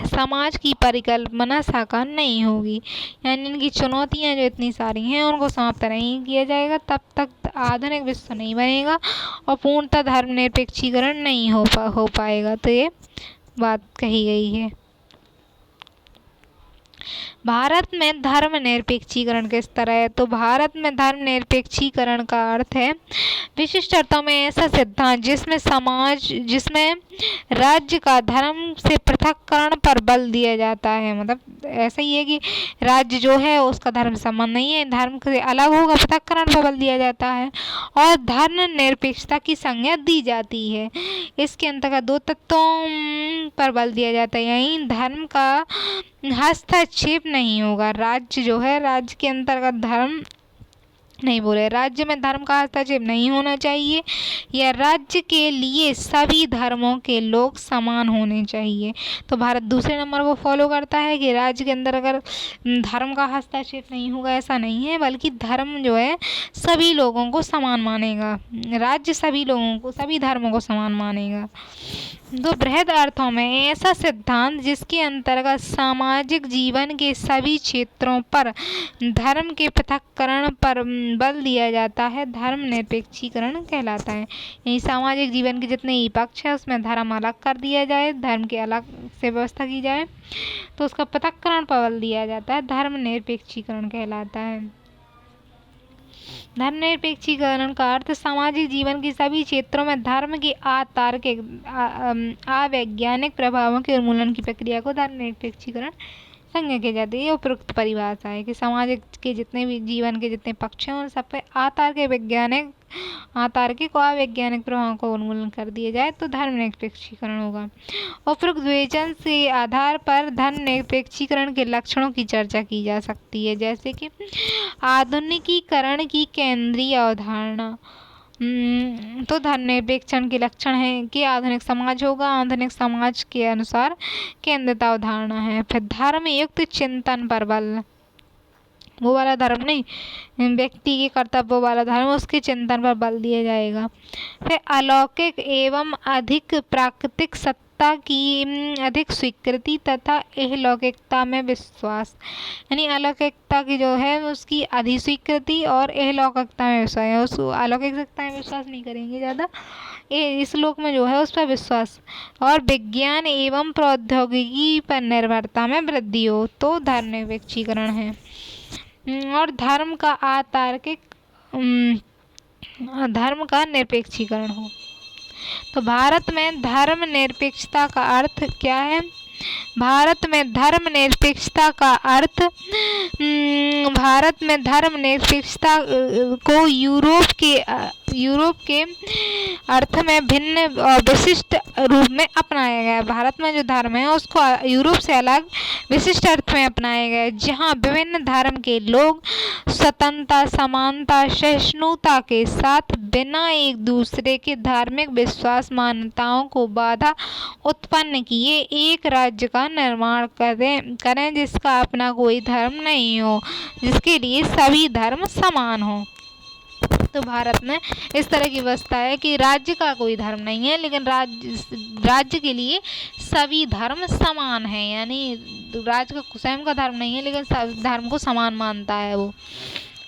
समाज की परिकल्पना साकार नहीं होगी। यानी इनकी चुनौतियां जो इतनी सारी हैं उनको समाप्त नहीं किया जाएगा, तब तक आधुनिक विश्व नहीं बनेगा और पूर्णतः धर्मनिरपेक्षीकरण नहीं हो पाएगा। तो ये बात कही गई है। भारत में धर्मनिरपेक्षीकरण किस तरह है? तो भारत में धर्मनिरपेक्षीकरण का अर्थ है विशिष्ट अर्थों में ऐसा सिद्धांत जिसमें राज्य का धर्म से पृथक्करण पर बल दिया जाता है। मतलब ऐसा ही है कि राज्य जो है उसका धर्म संबंध नहीं है, धर्म से अलग होगा, पृथक्करण पर बल दिया जाता है और धर्मनिरपेक्षता की संज्ञा दी जाती है। इसके अंतर्गत दो तत्वों पर बल दिया जाता है, यही धर्म का हस्तक्षेप नहीं होगा। राज्य जो है, राज्य के अंतर्गत धर्म नहीं बोले, राज्य में धर्म का हस्तक्षेप नहीं होना चाहिए, या राज्य के लिए सभी धर्मों के लोग समान होने चाहिए। तो भारत दूसरे नंबर को फॉलो करता है कि राज्य के अंदर अगर धर्म का हस्तक्षेप नहीं होगा, ऐसा नहीं है, बल्कि धर्म जो है सभी लोगों को समान मानेगा, राज्य सभी धर्मों को समान मानेगा। दो बृहद अर्थों में ऐसा सिद्धांत जिसके अंतर्गत सामाजिक जीवन के सभी क्षेत्रों पर धर्म के पृथक्करण पर बल दिया जाता है, धर्मनिरपेक्षीकरण कहलाता है। यही सामाजिक जीवन के जितने ही पक्ष है उसमें धर्म अलग कर दिया जाए, धर्म के अलग से व्यवस्था की जाए, तो उसका पृथक्करण पर बल दिया जाता है, धर्मनिरपेक्षीकरण कहलाता है। धर्मनिरपेक्षीकरण का अर्थ सामाजिक जीवन के सभी क्षेत्रों में धर्म के अतार्किक अवैज्ञानिक प्रभावों के उन्मूलन की प्रक्रिया को धर्मनिरपेक्षीकरण संज्ञा की जाती है। उपरोक्त परिभाषा है कि समाज के जितने भी जीवन के जितने पक्ष हैं उन सब पे अतार्किक और अवैज्ञानिक प्रभावों को उन्मूलन कर दिया जाए तो धर्मनिरपेक्षीकरण होगा। उपरोक्त विवेचन के आधार पर धर्मनिरपेक्षीकरण के लक्षणों की चर्चा की जा सकती है, जैसे कि आधुनिकीकरण की केंद्रीय अवधारणा। तो धर्मनिरपेक्षण के लक्षण है कि आधुनिक समाज होगा। आधुनिक समाज के अनुसार केंद्रित अवधारणा है। फिर धर्म युक्त चिंतन पर बल, वो वाला धर्म नहीं, व्यक्ति के कर्तव्य वाला धर्म, उसके चिंतन पर बल दिया जाएगा। फिर अलौकिक एवं अधिक प्राकृतिक सत्ता की अधिक स्वीकृति तथा इहलौकिकता में विश्वास, यानी अलौकिकता की जो है उसकी अधिक स्वीकृति और इहलौकिकता में विश्वास। उस अलौकिकता में विश्वास नहीं करेंगे ज़्यादा, इस लोक में जो है उस पर विश्वास। और विज्ञान एवं प्रौद्योगिकी पर निर्भरता में वृद्धि हो, तो धर्मनिरपेक्षीकरण है। और धर्म का निरपेक्षीकरण हो। तो भारत में धर्मनिरपेक्षता का अर्थ क्या है? भारत में धर्मनिरपेक्षता का अर्थ भारत में धर्मनिरपेक्षता को यूरोप के अर्थ में भिन्न और विशिष्ट रूप में अपनाया गया है। भारत में जो धर्म है उसको यूरोप से अलग विशिष्ट अर्थ में अपनाया गया है, जहाँ विभिन्न धर्म के लोग स्वतंत्रता, समानता, सहिष्णुता के साथ बिना एक दूसरे के धार्मिक विश्वास मान्यताओं को बाधा उत्पन्न किए एक राज्य का निर्माण करें जिसका अपना कोई धर्म नहीं हो, जिसके लिए सभी धर्म समान हो। तो भारत में इस तरह की व्यवस्था है कि राज्य का कोई धर्म नहीं है, लेकिन राज्य के लिए सभी धर्म समान है, यानी राज्य का स्वयं का धर्म नहीं है लेकिन सभी धर्म को समान मानता है वो।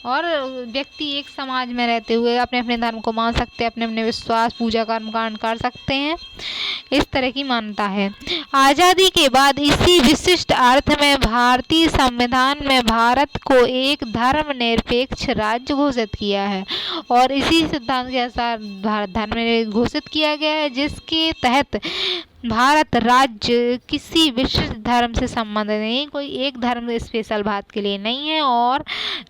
और व्यक्ति एक समाज में रहते हुए अपने अपने धर्म को मान सकते हैं, अपने अपने विश्वास, पूजा, कर्म कांड कर सकते हैं, इस तरह की मान्यता है। आज़ादी के बाद इसी विशिष्ट अर्थ में भारतीय संविधान में भारत को एक धर्मनिरपेक्ष राज्य घोषित किया है और इसी सिद्धांत के अनुसार भारत धर्मनिरपेक्ष घोषित किया गया है, जिसके तहत भारत राज्य किसी विशिष्ट धर्म से संबंधित नहीं, कोई एक धर्म स्पेशल भारत के लिए नहीं है और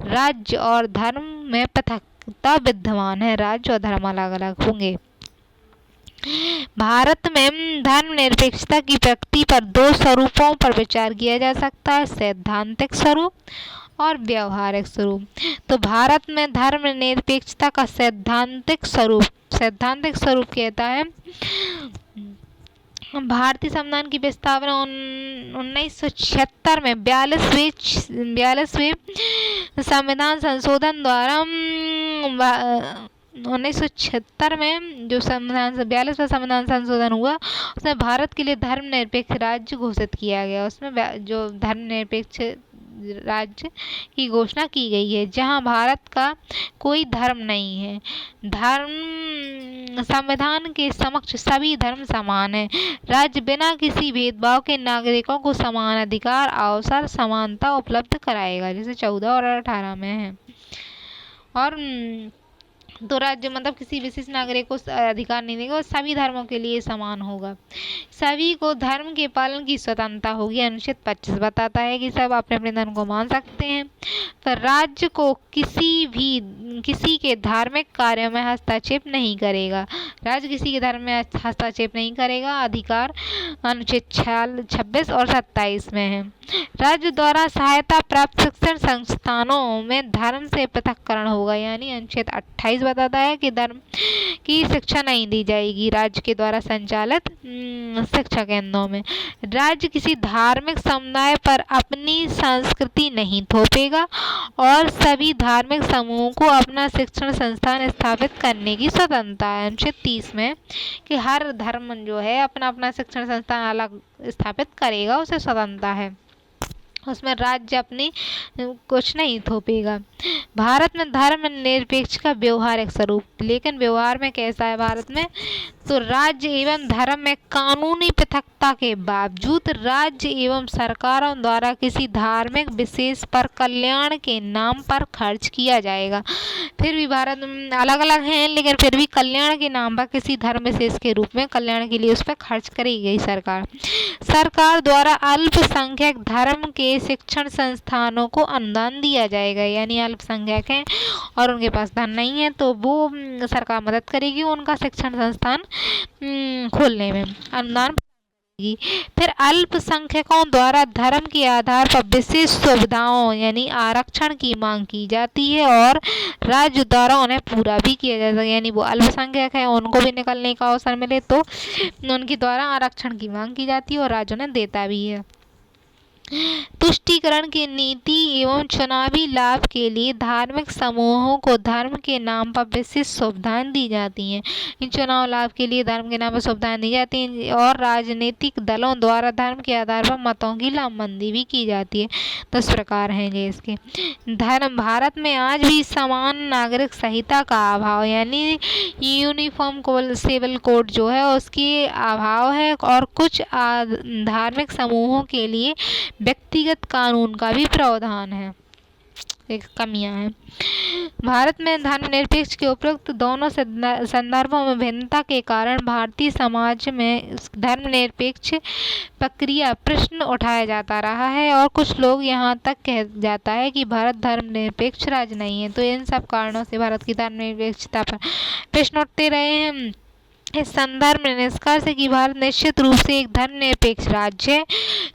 राज्य और धर्म में पृथकता विद्यमान है, राज्य और धर्म अलग अलग होंगे। भारत में धर्मनिरपेक्षता की प्रकृति पर दो स्वरूपों पर विचार किया जा सकता है, सैद्धांतिक स्वरूप और व्यवहारिक स्वरूप। तो भारत में धर्मनिरपेक्षता का सैद्धांतिक स्वरूप कहता है भारतीय संविधान की प्रस्तावना 1976 में 42वें संविधान संशोधन द्वारा 1976 में जो 42वां संविधान संशोधन हुआ उसमें भारत के लिए धर्मनिरपेक्ष राज्य घोषित किया गया। उसमें जो धर्मनिरपेक्ष राज्य की घोषणा की गई है, जहां भारत का कोई धर्म नहीं है। संविधान के समक्ष सभी धर्म समान है। राज्य बिना किसी भेदभाव के नागरिकों को समान अधिकार, अवसर, समानता उपलब्ध कराएगा, जैसे 14 और 18 में है। और तो राज्य मतलब किसी विशेष नागरिक को अधिकार नहीं देगा और सभी धर्मों के लिए समान होगा। सभी को धर्म के पालन की स्वतंत्रता होगी। अनुच्छेद 25 बताता है कि सब अपने अपने धर्म को मान सकते हैं। पर राज्य को किसी के धार्मिक कार्यों में हस्तक्षेप नहीं करेगा। राज्य किसी के धर्म में हस्तक्षेप नहीं करेगा। अधिकार अनुच्छेद 26 और 27 में है। राज्य द्वारा सहायता प्राप्त शिक्षण संस्थानों में धर्म से पृथक्करण होगा, यानी अनुच्छेद 28 बताता है कि धर्म की शिक्षा नहीं दी जाएगी राज्य के द्वारा संचालित शिक्षा केंद्रों में। राज्य किसी धार्मिक समुदाय पर अपनी संस्कृति नहीं थोपेगा और सभी धार्मिक समूहों को अपना शिक्षण संस्थान स्थापित करने की स्वतंत्रता है। अनुच्छेद 30 में कि हर धर्म जो है अपना अपना शिक्षण संस्थान अलग स्थापित करेगा, उसे स्वतंत्रता है, उसमें राज्य अपनी कुछ नहीं थोपेगा। भारत में धर्मनिरपेक्ष का व्यवहारिक स्वरूप, लेकिन व्यवहार में कैसा है भारत में? तो राज्य एवं धर्म में कानूनी पृथकता के बावजूद राज्य एवं सरकारों द्वारा किसी धार्मिक विशेष पर कल्याण के नाम पर खर्च किया जाएगा। फिर भी भारत में अलग अलग हैं, लेकिन फिर भी कल्याण के नाम पर किसी धर्म विशेष के रूप में कल्याण के लिए उस पर खर्च करेगी सरकार द्वारा अल्पसंख्यक धर्म के शिक्षण संस्थानों को अनुदान दिया जाएगा, यानी अल्पसंख्यक हैं और उनके पास धन नहीं है तो वो सरकार मदद करेगी उनका शिक्षण संस्थान खोलने में, अनुदान फिर अल्पसंख्यकों द्वारा धर्म के आधार पर विशेष सुविधाओं यानी आरक्षण की मांग की जाती है और राज्य द्वारा उन्हें पूरा भी किया जाता है। यानी वो अल्पसंख्यक है उनको भी निकलने का अवसर मिले तो उनके द्वारा आरक्षण की मांग की जाती है और राज्य उन्हें देता भी है। तुष्टीकरण की नीति एवं चुनावी लाभ के लिए धार्मिक समूहों को धर्म के नाम पर विशेष सुविधाएं दी जाती हैं। इन चुनाव लाभ के लिए धर्म के नाम पर सुविधाएं दी जाती हैं और राजनीतिक दलों द्वारा धर्म के आधार पर मतों की लामबंदी भी की जाती है। 10 प्रकार हैं ये इसके। धर्म भारत में आज भी समान नागरिक संहिता का अभाव यानी यूनिफॉर्म सिविल कोड जो है उसके अभाव है और कुछ धार्मिक समूहों के लिए व्यक्तिगत कानून का भी प्रावधान है। एक कमियां हैं। भारत में धर्मनिरपेक्ष के उपरोक्त दोनों संदर्भों में भिन्नता के कारण भारतीय समाज में धर्मनिरपेक्ष प्रक्रिया प्रश्न उठाया जाता रहा है और कुछ लोग यहाँ तक कह जाता है कि भारत धर्मनिरपेक्ष राज्य नहीं है। तो इन सब कारणों से भारत की धर्मनिरपेक्षता पर प्रश्न उठते रहे हैं। इस संदर्भ में निष्कर्ष है कि भारत निश्चित रूप से एक धर्मनिरपेक्ष राज्य है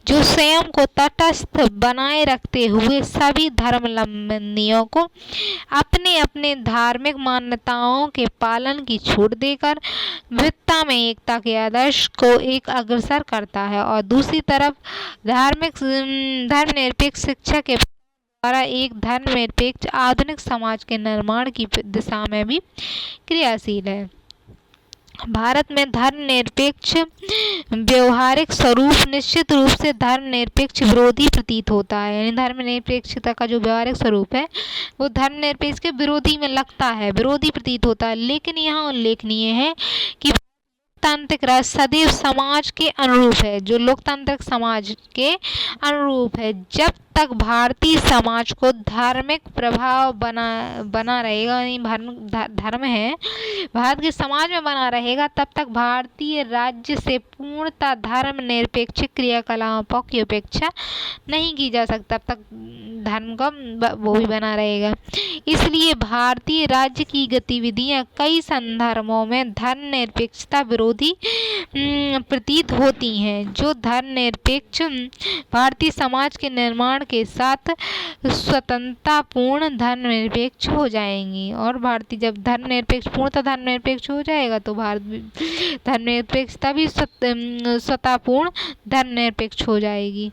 जो स्वयं को तटस्थ बनाए रखते हुए सभी धर्मावलंबियों को अपने अपने धार्मिक मान्यताओं के पालन की छूट देकर विविधता में एकता के आदर्श को एक अग्रसर करता है और दूसरी तरफ धर्मनिरपेक्ष शिक्षा के द्वारा एक धर्मनिरपेक्ष आधुनिक समाज के निर्माण की दिशा में भी क्रियाशील है। भारत में धर्मनिरपेक्ष व्यवहारिक स्वरूप निश्चित रूप से धर्मनिरपेक्ष विरोधी प्रतीत होता है। यानी धर्मनिरपेक्षता का जो व्यवहारिक स्वरूप है वो धर्मनिरपेक्ष के विरोधी में लगता है, विरोधी प्रतीत होता है। लेकिन यहाँ उल्लेखनीय है कि लोकतांत्रिक राष्ट्र सदैव समाज के अनुरूप है, जो लोकतांत्रिक समाज के अनुरूप है। जब तक भारतीय समाज को धार्मिक प्रभाव बना रहेगा, धर्म है भारत के समाज में बना रहेगा, तब तक भारतीय राज्य से पूर्णतः धर्मनिरपेक्ष क्रियाकलापों की अपेक्षा नहीं की जा सकता, तब तक धर्म का वो भी बना रहेगा। इसलिए भारतीय राज्य की गतिविधियां कई संदर्भों में धर्मनिरपेक्षता विरोधी प्रतीत होती हैं, जो धर्मनिरपेक्ष भारतीय समाज के निर्माण के साथ स्वतंत्रतापूर्ण धर्मनिरपेक्ष हो जाएंगी। और भारतीय जब धर्मनिरपेक्ष पूर्णतः धर्मनिरपेक्ष हो जाएगा तो भारत धर्मनिरपेक्षता भी स्वतंत्रतापूर्ण धर्मनिरपेक्ष हो जाएगी।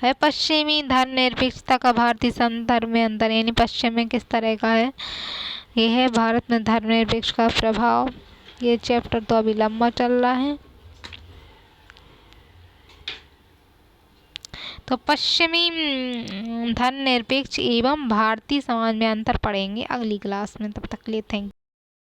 है पश्चिमी धर्मनिरपेक्षता का भारतीय संदर्भ में अंतर, यानी पश्चिम में किस तरह का है। यह है भारत में धर्मनिरपेक्ष का प्रभाव। ये चैप्टर तो अभी लंबा चल रहा है, तो पश्चिमी धर्मनिरपेक्ष एवं भारतीय समाज में अंतर पढ़ेंगे अगली क्लास में। तब तक के लिए थैंक यू।